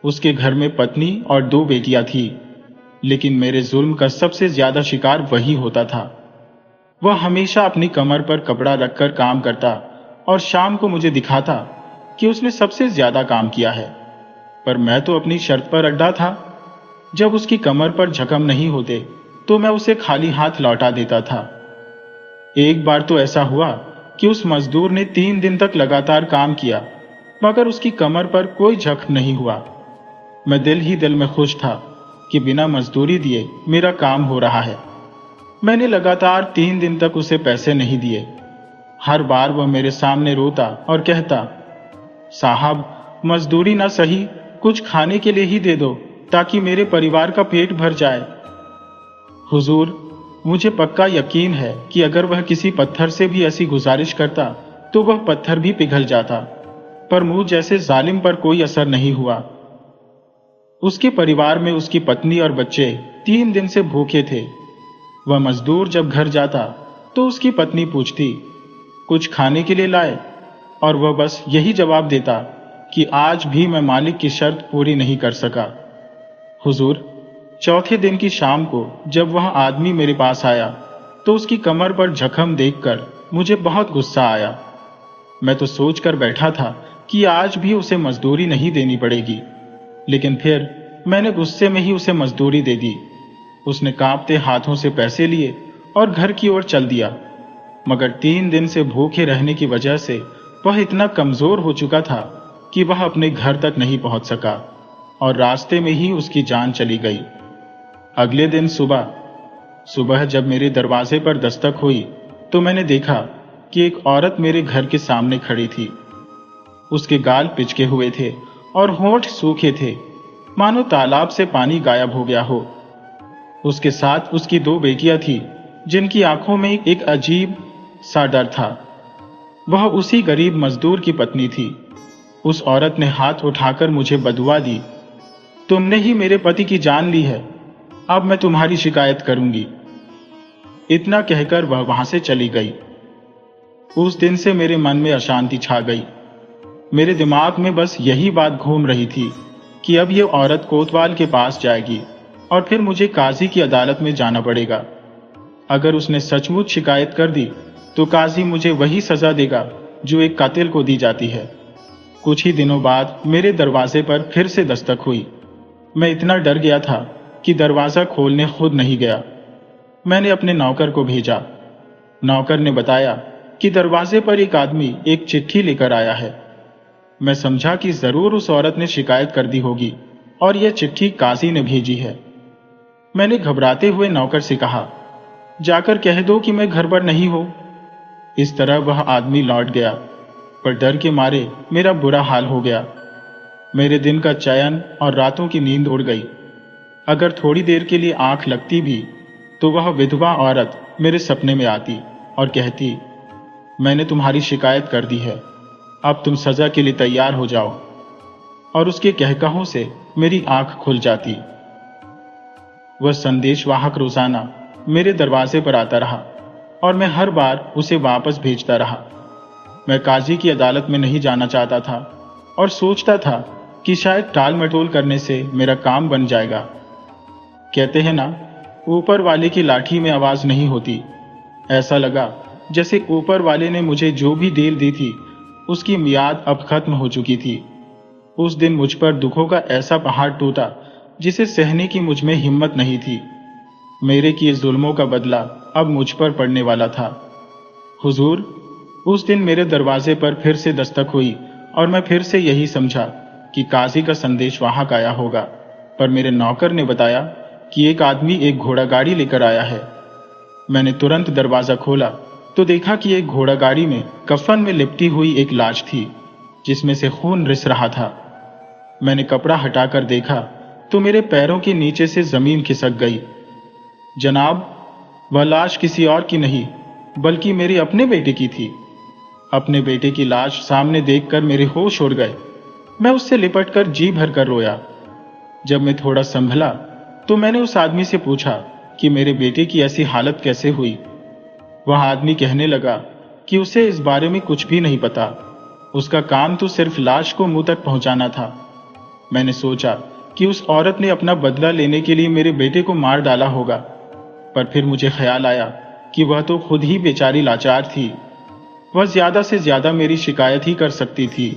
उसके घर में पत्नी और 2 बेटियां थी, लेकिन मेरे जुल्म का सबसे ज्यादा शिकार वही होता था। वह हमेशा अपनी कमर पर कपड़ा रखकर काम करता और शाम को मुझे दिखाता कि उसने सबसे ज्यादा काम किया है, पर मैं तो अपनी शर्त पर अड्डा था। जब उसकी कमर पर जख्म नहीं होते तो मैं उसे खाली हाथ लौटा देता था। एक बार तो ऐसा हुआ कि उस मजदूर ने 3 दिन तक लगातार काम किया, मगर उसकी कमर पर कोई जख्म नहीं हुआ। मैं दिल ही दिल में खुश था कि बिना मजदूरी दिए मेरा काम हो रहा है। मैंने लगातार 3 दिन तक उसे पैसे नहीं दिए। हर बार वह मेरे सामने रोता और कहता, साहब, मजदूरी ना सही, कुछ खाने के लिए ही दे दो ताकि मेरे परिवार का पेट भर जाए। हुजूर, मुझे पक्का यकीन है कि अगर वह किसी पत्थर से भी ऐसी गुजारिश करता तो वह पत्थर भी पिघल जाता, पर मुझ जैसे जालिम पर कोई असर नहीं हुआ। उसके परिवार में उसकी पत्नी और बच्चे 3 दिन से भूखे थे। वह मजदूर जब घर जाता तो उसकी पत्नी पूछती, कुछ खाने के लिए लाए? और वह बस यही जवाब देता कि आज भी मैं मालिक की शर्त पूरी नहीं कर सका। हुजूर, चौथे दिन की शाम को जब वह आदमी मेरे पास आया तो उसकी कमर पर जख्म देखकर मुझे बहुत गुस्सा आया। मैं तो सोचकर बैठा था कि आज भी उसे मजदूरी नहीं देनी पड़ेगी, लेकिन फिर मैंने गुस्से में ही उसे मजदूरी दे दी। उसने कांपते हाथों से पैसे लिए और घर की ओर चल दिया, मगर 3 दिन से भूखे रहने की वजह से वह इतना कमजोर हो चुका था कि वह अपने घर तक नहीं पहुंच सका और रास्ते में ही उसकी जान चली गई। अगले दिन सुबह जब मेरे दरवाजे पर दस्तक हुई तो मैंने देखा कि एक औरत मेरे घर के सामने खड़ी थी। उसके गाल पिचके हुए थे और होंठ सूखे थे, मानो तालाब से पानी गायब हो गया हो। उसके साथ उसकी 2 बेटियां थी जिनकी आंखों में एक अजीब सा डर था। वह उसी गरीब मजदूर की पत्नी थी। उस औरत ने हाथ उठाकर मुझे बदुआ दी, तुमने ही मेरे पति की जान ली है, अब मैं तुम्हारी शिकायत करूंगी। इतना कहकर वह वहां से चली गई। उस दिन से मेरे मन में अशांति छा गई। मेरे दिमाग में बस यही बात घूम रही थी कि अब यह औरत कोतवाल के पास जाएगी और फिर मुझे काजी की अदालत में जाना पड़ेगा। अगर उसने सचमुच शिकायत कर दी तो काजी मुझे वही सजा देगा जो एक कातिल को दी जाती है। कुछ ही दिनों बाद मेरे दरवाजे पर फिर से दस्तक हुई। मैं इतना डर गया था कि दरवाजा खोलने खुद नहीं गया। मैंने अपने नौकर को भेजा। नौकर ने बताया कि दरवाजे पर एक आदमी एक चिट्ठी लेकर आया है। मैं समझा कि जरूर उस औरत ने शिकायत कर दी होगी और यह चिट्ठी काजी ने भेजी है। मैंने घबराते हुए नौकर से कहा, जाकर कह दो कि मैं घर पर नहीं हूं। इस तरह वह आदमी लौट गया, पर डर के मारे मेरा बुरा हाल हो गया। मेरे दिन का चयन और रातों की नींद उड़ गई। अगर थोड़ी देर के लिए आंख लगती भी तो वह विधवा औरत मेरे सपने में आती और कहती, मैंने तुम्हारी शिकायत कर दी है, अब तुम सजा के लिए तैयार हो जाओ। और उसके कहकहों से मेरी आंख खुल जाती। वह संदेशवाहक रोजाना मेरे दरवाजे पर आता रहा और मैं हर बार उसे वापस भेजता रहा। मैं काजी की अदालत में नहीं जाना चाहता था और सोचता था कि शायद टाल मटोल करने से मेरा काम बन जाएगा। कहते हैं ना, ऊपर वाले की लाठी में आवाज नहीं होती। ऐसा लगा जैसे ऊपर वाले ने मुझे जो भी डील दी थी उसकी मियाद अब खत्म हो चुकी थी। उस दिन मुझ पर दुखों का ऐसा पहाड़ टूटा जिसे सहने की मुझ में हिम्मत नहीं थी। मेरे किए जुल्मों का बदला अब मुझ पर पड़ने वाला था। हुजूर, उस दिन मेरे दरवाजे पर फिर से दस्तक हुई और मैं फिर से यही समझा कि काजी का संदेशवाहक आया होगा, पर मेरे नौकर ने बताया कि एक आदमी एक घोड़ा गाड़ी लेकर आया है। मैंने तुरंत दरवाजा खोला तो देखा कि एक घोड़ा गाड़ी में कफन में लिपटी हुई एक लाश थी जिसमें से खून रिस रहा था। मैंने कपड़ा हटाकर देखा तो मेरे पैरों के नीचे से जमीन खिसक गई। जनाब, वह लाश किसी और की नहीं बल्कि मेरे अपने बेटे की थी। अपने बेटे की लाश सामने देखकर मेरे होश उड़ गए। मैं उससे लिपटकर जी भर कर रोया। जब मैं थोड़ा संभला तो मैंने उस आदमी से पूछा कि मेरे बेटे की ऐसी हालत कैसे हुई। वह आदमी कहने लगा कि उसे इस बारे में कुछ भी नहीं पता, उसका काम तो सिर्फ लाश को मुंह तक पहुंचाना था। मैंने सोचा कि उस औरत ने अपना बदला लेने के लिए मेरे बेटे को मार डाला होगा, पर फिर मुझे ख्याल आया कि वह तो खुद ही बेचारी लाचार थी। वह ज्यादा से ज्यादा मेरी शिकायत ही कर सकती थी।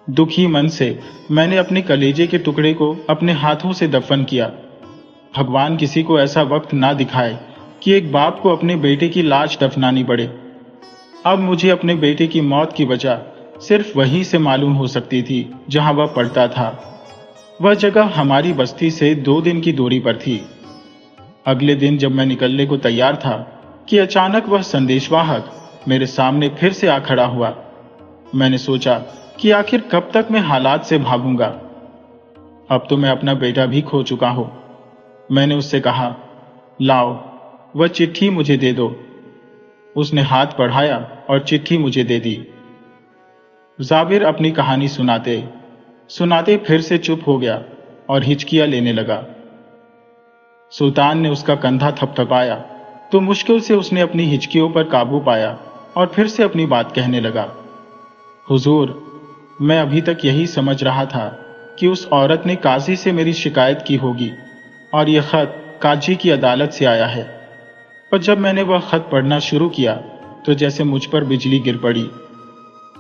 दुखी मन से मैंने अपने कलेजे के टुकड़े को अपने हाथों से दफन किया। भगवान किसी को ऐसा वक्त ना दिखाए कि एक बाप को अपने बेटे की लाश दफनानी पड़े। अब मुझे अपने बेटे की मौत की वजह सिर्फ वहीं से मालूम हो सकती थी जहां वह पड़ता था। वह जगह हमारी बस्ती से 2 दिन की दूरी पर थी। अगले दिन जब मैं निकलने को तैयार था कि अचानक वह संदेशवाहक मेरे सामने फिर से आ खड़ा हुआ। मैंने सोचा कि आखिर कब तक मैं हालात से भागूंगा। अब तो मैं अपना बेटा भी खो चुका हूं। मैंने उससे कहा, लाओ वह चिट्ठी मुझे दे दो। उसने हाथ बढ़ाया और चिट्ठी मुझे दे दी। जाबिर अपनी कहानी सुनाते सुनाते फिर से चुप हो गया और हिचकियां लेने लगा। सुल्तान ने उसका कंधा थपथपाया तो मुश्किल से उसने अपनी हिचकियों पर काबू पाया और फिर से अपनी बात कहने लगा। हुजूर, मैं अभी तक यही समझ रहा था कि उस औरत ने काजी से मेरी शिकायत की होगी और यह खत काजी की अदालत से आया है। पर जब मैंने वह खत पढ़ना शुरू किया तो जैसे मुझ पर बिजली गिर पड़ी।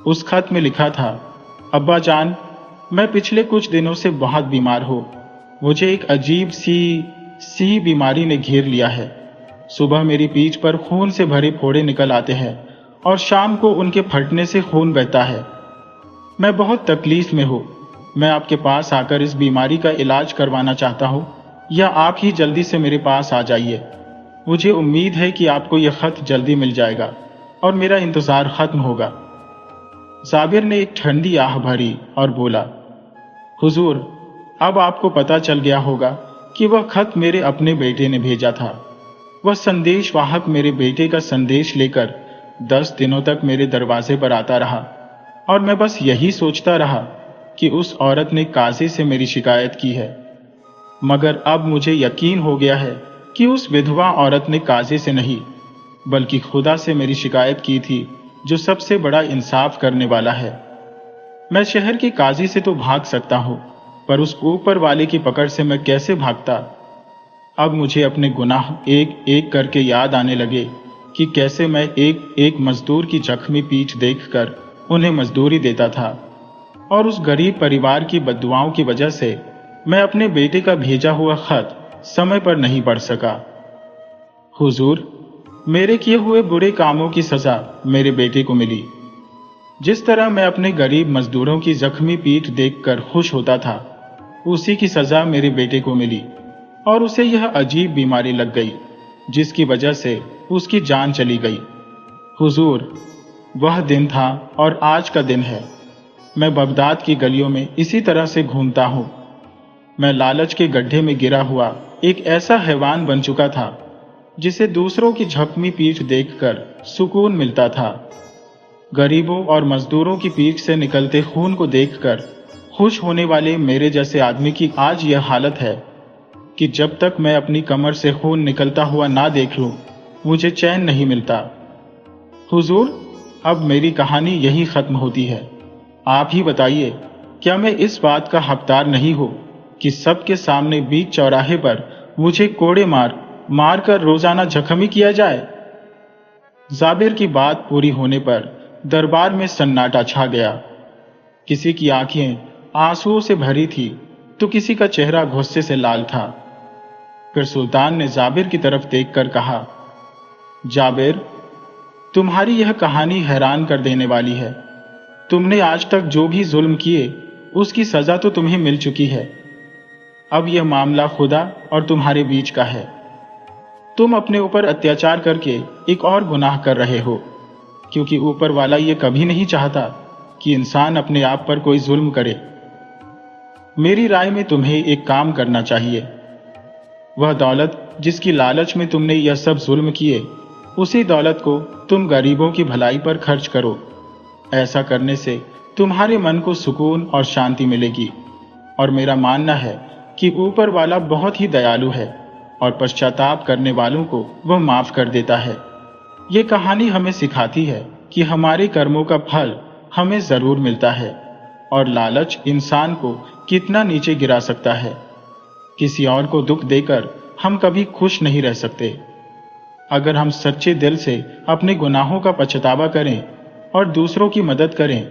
उस खत में लिखा था, अब्बा जान, मैं पिछले कुछ दिनों से बहुत बीमार हूं। मुझे एक अजीब सी बीमारी ने घेर लिया है। सुबह मेरी पीठ पर खून से भरे फोड़े निकल आते हैं और शाम को उनके फटने से खून बहता है। मैं बहुत तकलीफ में हूं। मैं आपके पास आकर इस बीमारी का इलाज करवाना चाहता हूं, या आप ही जल्दी से मेरे पास आ जाइए। मुझे उम्मीद है कि आपको यह खत जल्दी मिल जाएगा और मेरा इंतजार खत्म होगा। जाबिर ने एक ठंडी आह भरी और बोला, हुजूर, अब आपको पता चल गया होगा कि वह खत मेरे अपने बेटे ने भेजा था। वह संदेशवाहक मेरे बेटे का संदेश लेकर 10 दिनों तक मेरे दरवाजे पर आता रहा और मैं बस यही सोचता रहा कि उस औरत ने काजी से मेरी शिकायत की है। मगर अब मुझे यकीन हो गया है कि उस विधवा औरत ने काजी से नहीं बल्कि खुदा से मेरी शिकायत की थी, जो सबसे बड़ा इंसाफ करने वाला है। मैं शहर के काजी से तो भाग सकता हूं, पर उस ऊपर वाले की पकड़ से मैं कैसे भागता। अब मुझे अपने गुनाह एक एक करके याद आने लगे कि कैसे मैं एक एक मजदूर की जख्मी पीठ देखकर उन्हें मजदूरी देता था और उस गरीब परिवार की बद्दुआओं की वजह से मैं अपने बेटे का भेजा हुआ खत समय पर नहीं पढ़ सका। हुजूर, मेरे किए हुए बुरे कामों की सजा मेरे बेटे को मिली। जिस तरह मैं अपने गरीब मजदूरों की जख्मी पीठ देखकर खुश होता था, उसी की सजा मेरे बेटे को मिली और उसे यह अजीब बीमारी लग गई जिसकी वजह से उसकी जान चली गई। हुजूर, वह दिन था और आज का दिन है। मैं बगदाद की गलियों में इसी तरह से घूमता हूं। मैं लालच के गड्ढे में गिरा हुआ एक ऐसा हैवान बन चुका था जिसे दूसरों की झकमी पीठ देखकर सुकून मिलता था। गरीबों और मजदूरों की पीठ से निकलते खून को देखकर खुश होने वाले मेरे जैसे आदमी की आज यह हालत है कि जब तक मैं अपनी कमर से खून निकलता हुआ ना देख लूं, मुझे चैन नहीं मिलता। हुजूर, अब मेरी कहानी यही खत्म होती है। आप ही बताइए, क्या मैं इस बात का हकदार नहीं हूं कि सबके सामने बीच चौराहे पर मुझे कोड़े मार कर रोजाना जख्मी किया जाए। जाबिर की बात पूरी होने पर दरबार में सन्नाटा छा गया। किसी की आंखें आंसुओं से भरी थी तो किसी का चेहरा गुस्से से लाल था। फिर सुल्तान ने जाबिर की तरफ देखकर कहा, जाबिर, तुम्हारी यह कहानी हैरान कर देने वाली है। तुमने आज तक जो भी जुल्म किए उसकी सजा तो तुम्हें मिल चुकी है। अब यह मामला खुदा और तुम्हारे बीच का है। तुम अपने ऊपर अत्याचार करके एक और गुनाह कर रहे हो, क्योंकि ऊपर वाला ये कभी नहीं चाहता कि इंसान अपने आप पर कोई जुल्म करे। मेरी राय में तुम्हें एक काम करना चाहिए। वह दौलत जिसकी लालच में तुमने यह सब जुल्म किए, उसी दौलत को तुम गरीबों की भलाई पर खर्च करो। ऐसा करने से तुम्हारे मन को सुकून और शांति मिलेगी और मेरा मानना है कि ऊपर वाला बहुत ही दयालु है और पश्चाताप करने वालों को वह माफ कर देता है। ये कहानी हमें सिखाती है कि हमारे कर्मों का फल हमें जरूर मिलता है और लालच इंसान को कितना नीचे गिरा सकता है। किसी और को दुख देकर हम कभी खुश नहीं रह सकते। अगर हम सच्चे दिल से अपने गुनाहों का पछतावा करें और दूसरों की मदद करें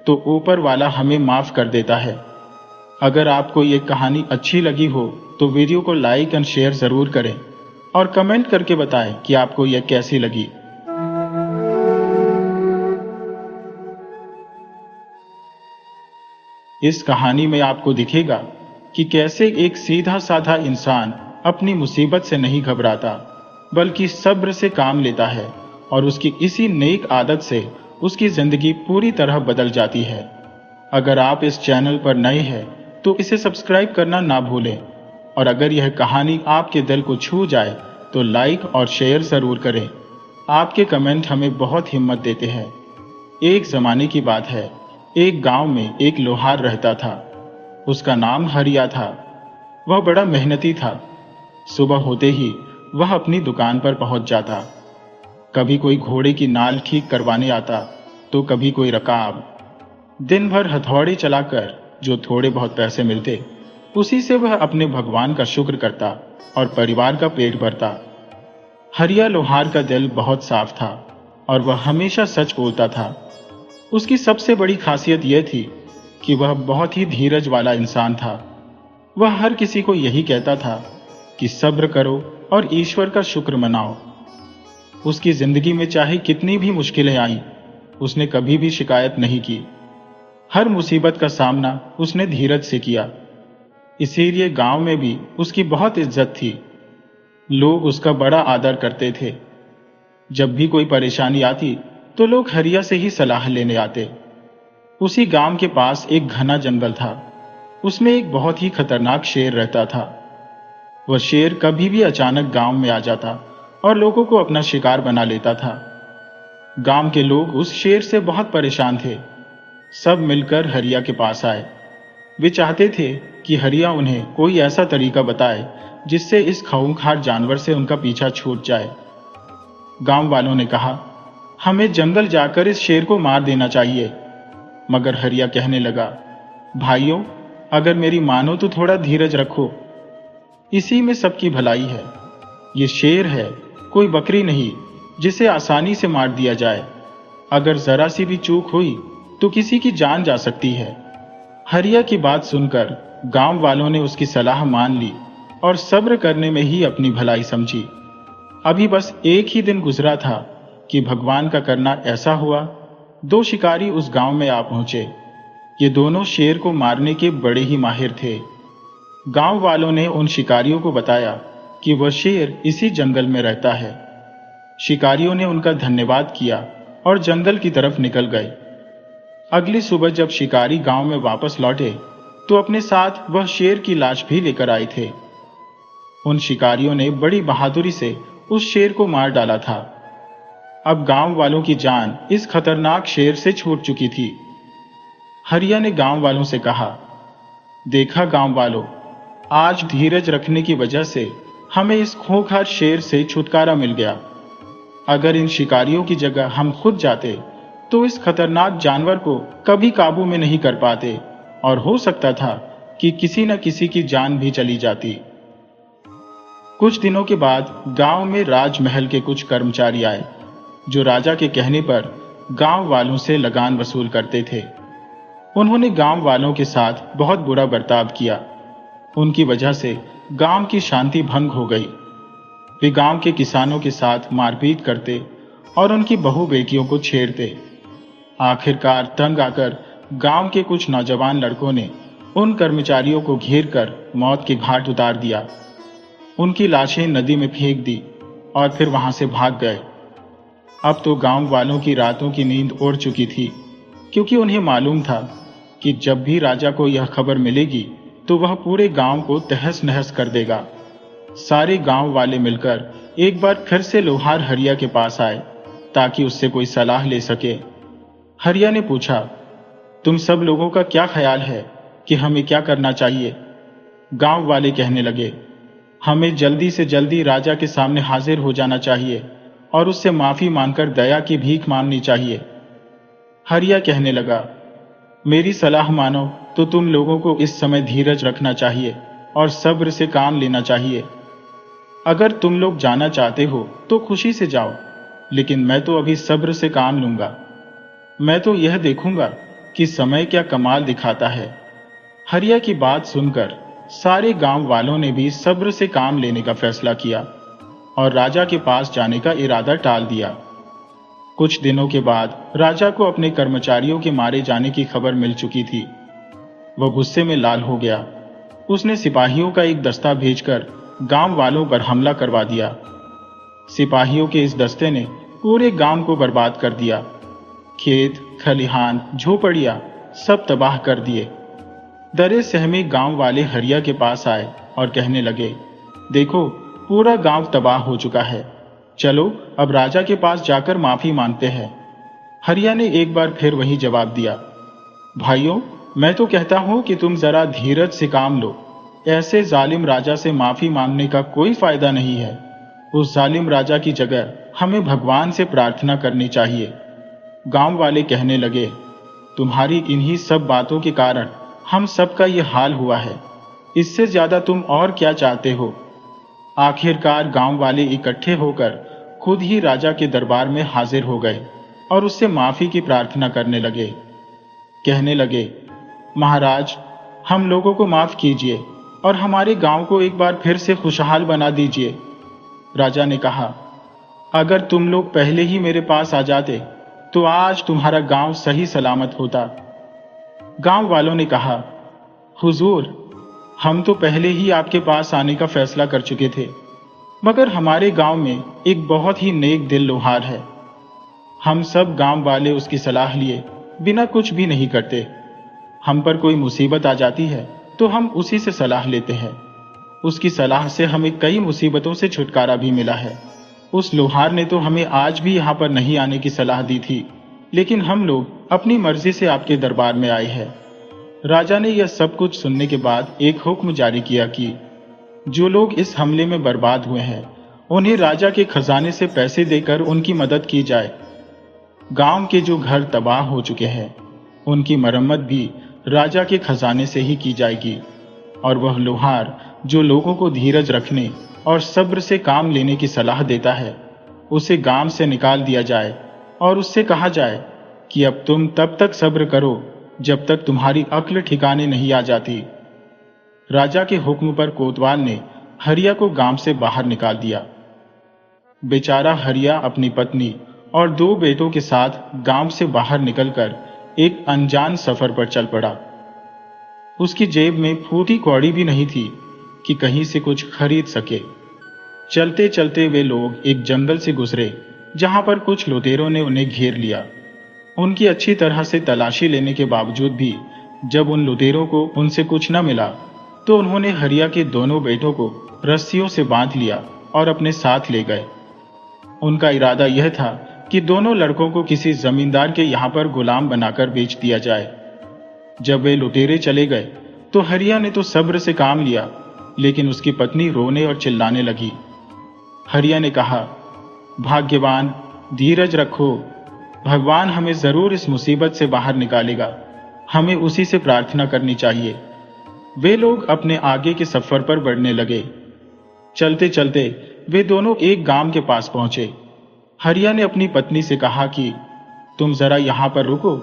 तो ऊपर वाला हमें माफ कर देता है। अगर आपको ये कहानी अच्छी लगी हो तो वीडियो को लाइक एंड शेयर जरूर करें और कमेंट करके बताएं कि आपको यह कैसी लगी। इस कहानी में आपको दिखेगा कि कैसे एक सीधा साधा इंसान अपनी मुसीबत से नहीं घबराता, बल्कि सब्र से काम लेता है और उसकी इसी नेक आदत से उसकी जिंदगी पूरी तरह बदल जाती है। अगर आप इस चैनल पर नए हैं तो इसे सब्सक्राइब करना ना भूलें, और अगर यह कहानी आपके दिल को छू जाए तो लाइक और शेयर जरूर करें। आपके कमेंट हमें बहुत हिम्मत देते हैं। एक जमाने की बात है, एक गांव में एक लोहार रहता था। उसका नाम हरिया था। वह बड़ा मेहनती था। सुबह होते ही वह अपनी दुकान पर पहुंच जाता। कभी कोई घोड़े की नाल ठीक करवाने आता तो कभी कोई रकाब। दिन भर हथौड़ी चलाकर जो थोड़े बहुत पैसे मिलते उसी से वह अपने भगवान का शुक्र करता और परिवार का पेट भरता। हरिया लोहार का दिल बहुत साफ था और वह हमेशा सच बोलता था। उसकी सबसे बड़ी खासियत यह थी कि वह बहुत ही धीरज वाला इंसान था। वह हर किसी को यही कहता था कि सब्र करो और ईश्वर का शुक्र मनाओ। उसकी जिंदगी में चाहे कितनी भी मुश्किलें आईं, उसने कभी भी शिकायत नहीं की। हर मुसीबत का सामना उसने धीरज से किया। इसीलिए गांव में भी उसकी बहुत इज्जत थी। लोग उसका बड़ा आदर करते थे। जब भी कोई परेशानी आती तो लोग हरिया से ही सलाह लेने आते। उसी गांव के पास एक घना जंगल था। उसमें एक बहुत ही खतरनाक शेर रहता था। वह शेर कभी भी अचानक गांव में आ जाता और लोगों को अपना शिकार बना लेता था। गांव के लोग उस शेर से बहुत परेशान थे। सब मिलकर हरिया के पास आए। वे चाहते थे कि हरिया उन्हें कोई ऐसा तरीका बताए जिससे इस खूंखार जानवर से उनका पीछा छूट जाए। गांव वालों ने कहा, हमें जंगल जाकर इस शेर को मार देना चाहिए। मगर हरिया कहने लगा, भाइयों, अगर मेरी मानो तो थोड़ा धीरज रखो। इसी में सबकी भलाई है। ये शेर है, कोई बकरी नहीं जिसे आसानी से मार दिया जाए। अगर जरा सी भी चूक हुई तो किसी की जान जा सकती है। हरिया की बात सुनकर गांव वालों ने उसकी सलाह मान ली और सब्र करने में ही अपनी भलाई समझी। अभी बस एक ही दिन गुजरा था कि भगवान का करना ऐसा हुआ, दो शिकारी उस गांव में आ पहुंचे। ये दोनों शेर को मारने के बड़े ही माहिर थे। गांव वालों ने उन शिकारियों को बताया कि वह शेर इसी जंगल में रहता है। शिकारियों ने उनका धन्यवाद किया और जंगल की तरफ निकल गए। अगली सुबह जब शिकारी गांव में वापस लौटे तो अपने साथ वह शेर की लाश भी लेकर आए थे। उन शिकारियों ने बड़ी बहादुरी से उस शेर को मार डाला था। अब गांव वालों की जान इस खतरनाक शेर से छूट चुकी थी। हरिया ने गांव वालों से कहा, देखा गांव वालों, आज धीरज रखने की वजह से हमें इस खूंखार शेर से छुटकारा मिल गया। अगर इन शिकारियों की जगह हम खुद जाते तो इस खतरनाक जानवर को कभी काबू में नहीं कर पाते और हो सकता था कि किसी न किसी की जान भी चली जाती। कुछ दिनों के बाद गांव में राजमहल के कुछ कर्मचारी आए, जो राजा के कहने पर गांव वालों से लगान वसूल करते थे। उन्होंने गांव वालों के साथ बहुत बुरा बर्ताव किया। उनकी वजह से गांव की शांति भंग हो गई। वे गांव के किसानों के साथ मारपीट करते और उनकी बहू बेटियों को छेड़ते। आखिरकार तंग आकर गांव के कुछ नौजवान लड़कों ने उन कर्मचारियों को घेरकर मौत के घाट उतार दिया। उनकी लाशें नदी में फेंक दी और फिर वहां से भाग गए। अब तो गांव वालों की रातों की नींद उड़ चुकी थी, क्योंकि उन्हें मालूम था कि जब भी राजा को यह खबर मिलेगी तो वह पूरे गांव को तहस नहस कर देगा। सारे गांव वाले मिलकर एक बार फिर से लोहार हरिया के पास आए ताकि उससे कोई सलाह ले सके। हरिया ने पूछा, तुम सब लोगों का क्या ख्याल है कि हमें क्या करना चाहिए? गांव वाले कहने लगे, हमें जल्दी से जल्दी राजा के सामने हाजिर हो जाना चाहिए और उससे माफी मांगकर दया की भीख मांगनी चाहिए। हरिया कहने लगा, मेरी सलाह मानो तो तुम लोगों को इस समय धीरज रखना चाहिए और सब्र से काम लेना चाहिए। अगर तुम लोग जाना चाहते हो तो खुशी से जाओ, लेकिन मैं तो अभी सब्र से काम लूंगा। मैं तो यह देखूंगा कि समय क्या कमाल दिखाता है। हरिया की बात सुनकर सारे गांव वालों ने भी सब्र से काम लेने का फैसला किया और राजा के पास जाने का इरादा टाल दिया। कुछ दिनों के बाद राजा को अपने कर्मचारियों के मारे जाने की खबर मिल चुकी थी। वह गुस्से में लाल हो गया। उसने सिपाहियों का एक दस्ता भेजकर गांव वालों पर हमला करवा दिया। सिपाहियों के इस दस्ते ने पूरे गांव को बर्बाद कर दिया। खेत, खलिहान, झोपड़ियां सब तबाह कर दिए। डरे सहमे गांव वाले हरिया के पास आए और कहने लगे, देखो, पूरा गांव तबाह हो चुका है। चलो अब राजा के पास जाकर माफी मांगते हैं। हरिया ने एक बार फिर वही जवाब दिया, भाइयों, मैं तो कहता हूं कि तुम जरा धीरज से काम लो। ऐसे जालिम राजा से माफी मांगने का कोई फायदा नहीं है। उस जालिम राजा की जगह हमें भगवान से प्रार्थना करनी चाहिए। गांव वाले कहने लगे, तुम्हारी इन्हीं सब बातों के कारण हम सबका ये हाल हुआ है। इससे ज्यादा तुम और क्या चाहते हो। आखिरकार गांव वाले इकट्ठे होकर खुद ही राजा के दरबार में हाजिर हो गए और उससे माफी की प्रार्थना करने लगे। कहने लगे, महाराज, हम लोगों को माफ कीजिए और हमारे गांव को एक बार फिर से खुशहाल बना दीजिए। राजा ने कहा, अगर तुम लोग पहले ही मेरे पास आ जाते तो आज तुम्हारा गांव सही सलामत होता। गांव वालों ने कहा, हुजूर, हम तो पहले ही आपके पास आने का फैसला कर चुके थे, मगर हमारे गांव में एक बहुत ही नेक दिल लोहार है। हम सब गांव वाले उसकी सलाह लिए बिना कुछ भी नहीं करते। हम पर कोई मुसीबत आ जाती है तो हम उसी से सलाह लेते हैं। उसकी सलाह से हमें कई मुसीबतों से छुटकारा भी मिला है। उस लोहार ने तो हमें आज भी यहाँ पर नहीं आने की सलाह दी थी, लेकिन हम लोग अपनी मर्जी से आपके दरबार में आए हैं। राजा ने यह सब कुछ सुनने के बाद एक हुक्म जारी किया कि जो लोग इस हमले में बर्बाद हुए हैं उन्हें राजा के खजाने से पैसे देकर उनकी मदद की जाए। गांव के जो घर तबाह हो चुके हैं उनकी मरम्मत भी राजा के खजाने से ही की जाएगी, और वह लोहार जो लोगों को धीरज रखने और सब्र से काम लेने की सलाह देता है उसे गांव से निकाल दिया जाए और उससे कहा जाए कि अब तुम तब तक सब्र करो जब तक तुम्हारी अक्ल ठिकाने नहीं आ जाती। राजा के हुक्म पर कोतवाल ने हरिया को गांव से बाहर निकाल दिया। बेचारा हरिया अपनी पत्नी और 2 बेटों के साथ गांव से बाहर निकलकर एक अनजान सफर पर चल पड़ा। उसकी जेब में फूटी कौड़ी भी नहीं थी कि कहीं से कुछ खरीद सके। चलते चलते वे लोग एक जंगल से गुजरे जहां पर कुछ लुटेरों ने उन्हें घेर लिया। उनकी अच्छी तरह से तलाशी लेने के बावजूद भी जब उन लुटेरों को उनसे कुछ न मिला तो उन्होंने हरिया के दोनों बेटों को रस्सियों से बांध लिया और अपने साथ ले गए। उनका इरादा यह था कि दोनों लड़कों को किसी जमींदार के यहाँ पर गुलाम बनाकर बेच दिया जाए। जब वे लुटेरे चले गए तो हरिया ने तो सब्र से काम लिया, लेकिन उसकी पत्नी रोने और चिल्लाने लगी। हरिया ने कहा, भाग्यवान, धीरज रखो, भगवान हमें जरूर इस मुसीबत से बाहर निकालेगा। हमें उसी से प्रार्थना करनी चाहिए। वे लोग अपने आगे के सफर पर बढ़ने लगे। चलते चलते वे दोनों एक गांव के पास पहुंचे। हरिया ने अपनी पत्नी से कहा कि तुम जरा यहां पर रुको,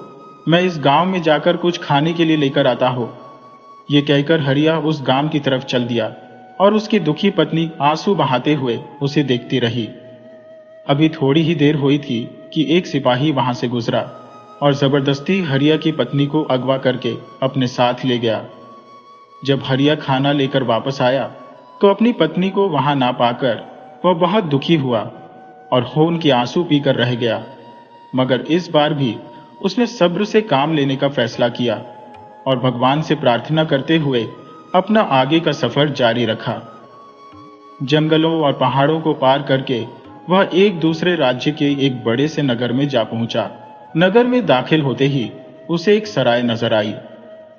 मैं इस गांव में जाकर कुछ खाने के लिए लेकर आता हूं। ये कहकर हरिया उस गांव की तरफ चल दिया और उसकी दुखी पत्नी आंसू बहाते हुए उसे देखती रही। अभी थोड़ी ही देर हुई थी कि एक सिपाही वहां से गुजरा और जबरदस्ती हरिया की पत्नी को अगवा करके अपने साथ ले गया। जब हरिया खाना लेकर वापस आया तो अपनी पत्नी को वहां ना पाकर वह बहुत दुखी हुआ और खून के आंसू पीकर रह गया। मगर इस बार भी उसने सब्र से काम लेने का फैसला किया और भगवान से प्रार्थना करते हुए अपना आगे का सफर जारी रखा। जंगलों और पहाड़ों को पार करके वह एक दूसरे राज्य के एक बड़े से नगर में जा पहुंचा। नगर में दाखिल होते ही उसे एक सराय नजर आई।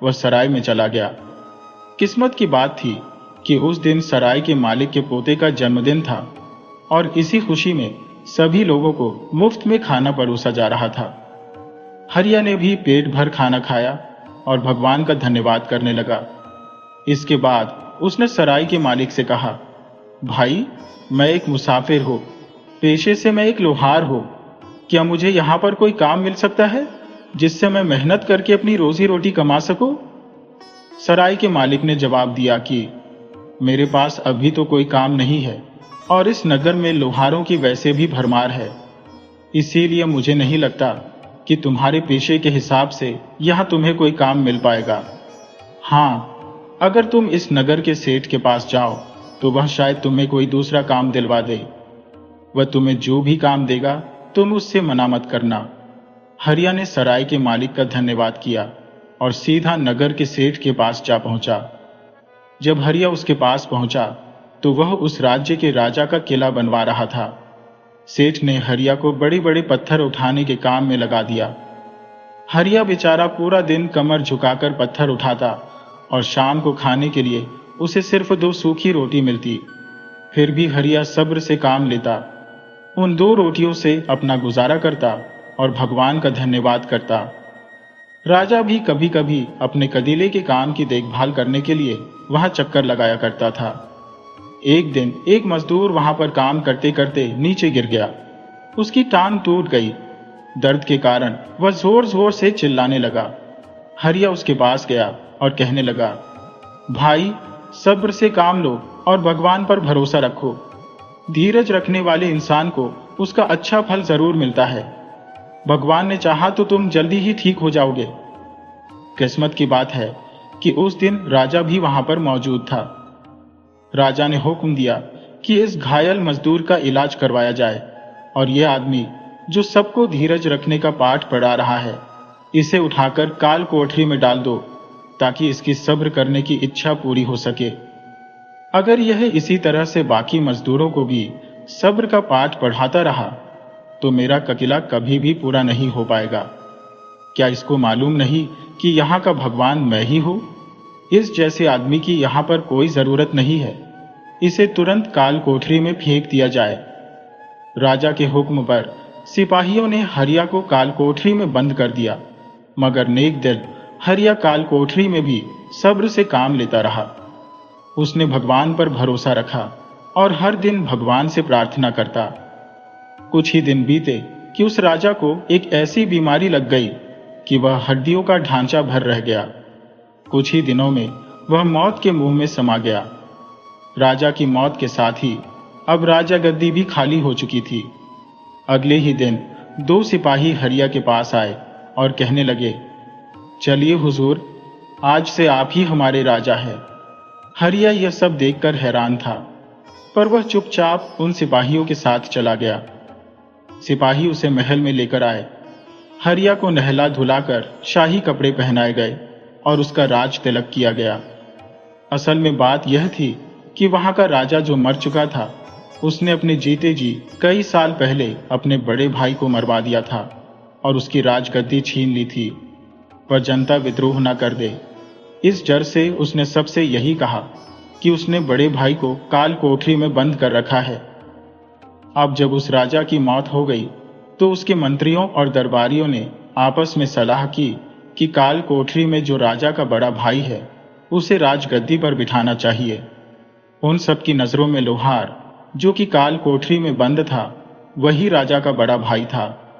वह सराय में चला गया। किस्मत की बात थी कि उस दिन सराय के मालिक के पोते का जन्मदिन था और इसी खुशी में सभी लोगों को मुफ्त में खाना परोसा जा रहा था। हरिया ने भी पेट भर खाना खाया और भगवान का धन्यवाद करने लगा। इसके बाद उसने सराय के मालिक से कहा, भाई, मैं एक मुसाफिर हूं, पेशे से मैं एक लोहार हूं, क्या मुझे यहां पर कोई काम मिल सकता है? जिससे मैं मेहनत करके अपनी रोजी रोटी कमा सकूं? सराय के मालिक ने जवाब दिया कि मेरे पास अभी तो कोई काम नहीं है और इस नगर में लोहारों की वैसे भी भरमार है, इसीलिए मुझे नहीं लगता कि तुम्हारे पेशे के हिसाब से यहां तुम्हें कोई काम मिल पाएगा। हाँ, अगर तुम इस नगर के सेठ के पास जाओ तो वह शायद तुम्हें कोई दूसरा काम दिलवा दे। वह तुम्हें जो भी काम देगा तुम उससे मना मत करना। हरिया ने सराय के मालिक का धन्यवाद किया और सीधा नगर के सेठ के पास जा पहुंचा। जब हरिया उसके पास पहुंचा तो वह उस राज्य के राजा का किला बनवा रहा था। सेठ ने हरिया को बड़े बड़े पत्थर उठाने के काम में लगा दिया। हरिया बेचारा पूरा दिन कमर झुकाकर पत्थर उठाता और शाम को खाने के लिए उसे सिर्फ 2 सूखी रोटी मिलती। फिर भी हरिया सब्र से काम लेता, उन 2 रोटियों से अपना गुजारा करता और भगवान का धन्यवाद करता। राजा भी कभी कभी अपने कबीले के काम की देखभाल करने के लिए वहां चक्कर लगाया करता था। एक दिन एक मजदूर वहां पर काम करते करते नीचे गिर गया। उसकी टांग टूट गई। दर्द के कारण वह जोर जोर से चिल्लाने लगा। हरिया उसके पास गया और कहने लगा, भाई, सब्र से काम लो और भगवान पर भरोसा रखो। धीरज रखने वाले इंसान को उसका अच्छा फल जरूर मिलता है। भगवान ने चाहा तो तुम जल्दी ही ठीक हो जाओगे। किस्मत की बात है कि उस दिन राजा भी वहां पर मौजूद था। राजा ने हुक्म दिया कि इस घायल मजदूर का इलाज करवाया जाए और यह आदमी जो सबको धीरज रखने का पाठ पढ़ा रहा है, इसे उठाकर काल कोठरी में डाल दो ताकि इसकी सब्र करने की इच्छा पूरी हो सके। अगर यह इसी तरह से बाकी मजदूरों को भी सब्र का पाठ पढ़ाता रहा तो मेरा ककिला कभी भी पूरा नहीं हो पाएगा। क्या इसको मालूम नहीं कि यहाँ का भगवान मैं ही हूं? इस जैसे आदमी की यहाँ पर कोई जरूरत नहीं है। इसे तुरंत काल कोठरी में फेंक दिया जाए। राजा के हुक्म पर सिपाहियों ने हरिया को काल कोठरी में बंद कर दिया, मगर नेक दिल हरिया काल कोठरी में भी सब्र से काम लेता रहा। उसने भगवान पर भरोसा रखा और हर दिन भगवान से प्रार्थना करता। कुछ ही दिन बीते कि उस राजा को एक ऐसी बीमारी लग गई कि वह हड्डियों का ढांचा भर रह गया। कुछ ही दिनों में वह मौत के मुंह में समा गया। राजा की मौत के साथ ही अब राजा गद्दी भी खाली हो चुकी थी। अगले ही दिन 2 सिपाही हरिया के पास आए और कहने लगे, चलिए हुजूर, आज से आप ही हमारे राजा हैं। हरिया यह सब देखकर हैरान था, पर वह चुपचाप उन सिपाहियों के साथ चला गया। सिपाही उसे महल में लेकर आए। हरिया को नहला धुलाकर शाही कपड़े पहनाए गए और उसका राज तिलक किया गया। असल में बात यह थी कि वहां का राजा जो मर चुका था, उसने अपने जीते जी कई साल पहले अपने बड़े भाई को मरवा दिया था और उसकी राजगद्दी छीन ली थी। वह जनता विद्रोह न कर दे, इस डर से उसने सबसे यही कहा कि उसने बड़े भाई को काल कोठरी में बंद कर रखा है। अब जब उस राजा की मौत हो गई तो उसके मंत्रियों और दरबारियों ने आपस में सलाह की कि काल कोठरी में जो राजा का बड़ा भाई है उसे राजगद्दी पर बिठाना चाहिए। उन सब की नजरों में लोहार, जो कि काल कोठरी में बंद था, वही राजा का बड़ा भाई था।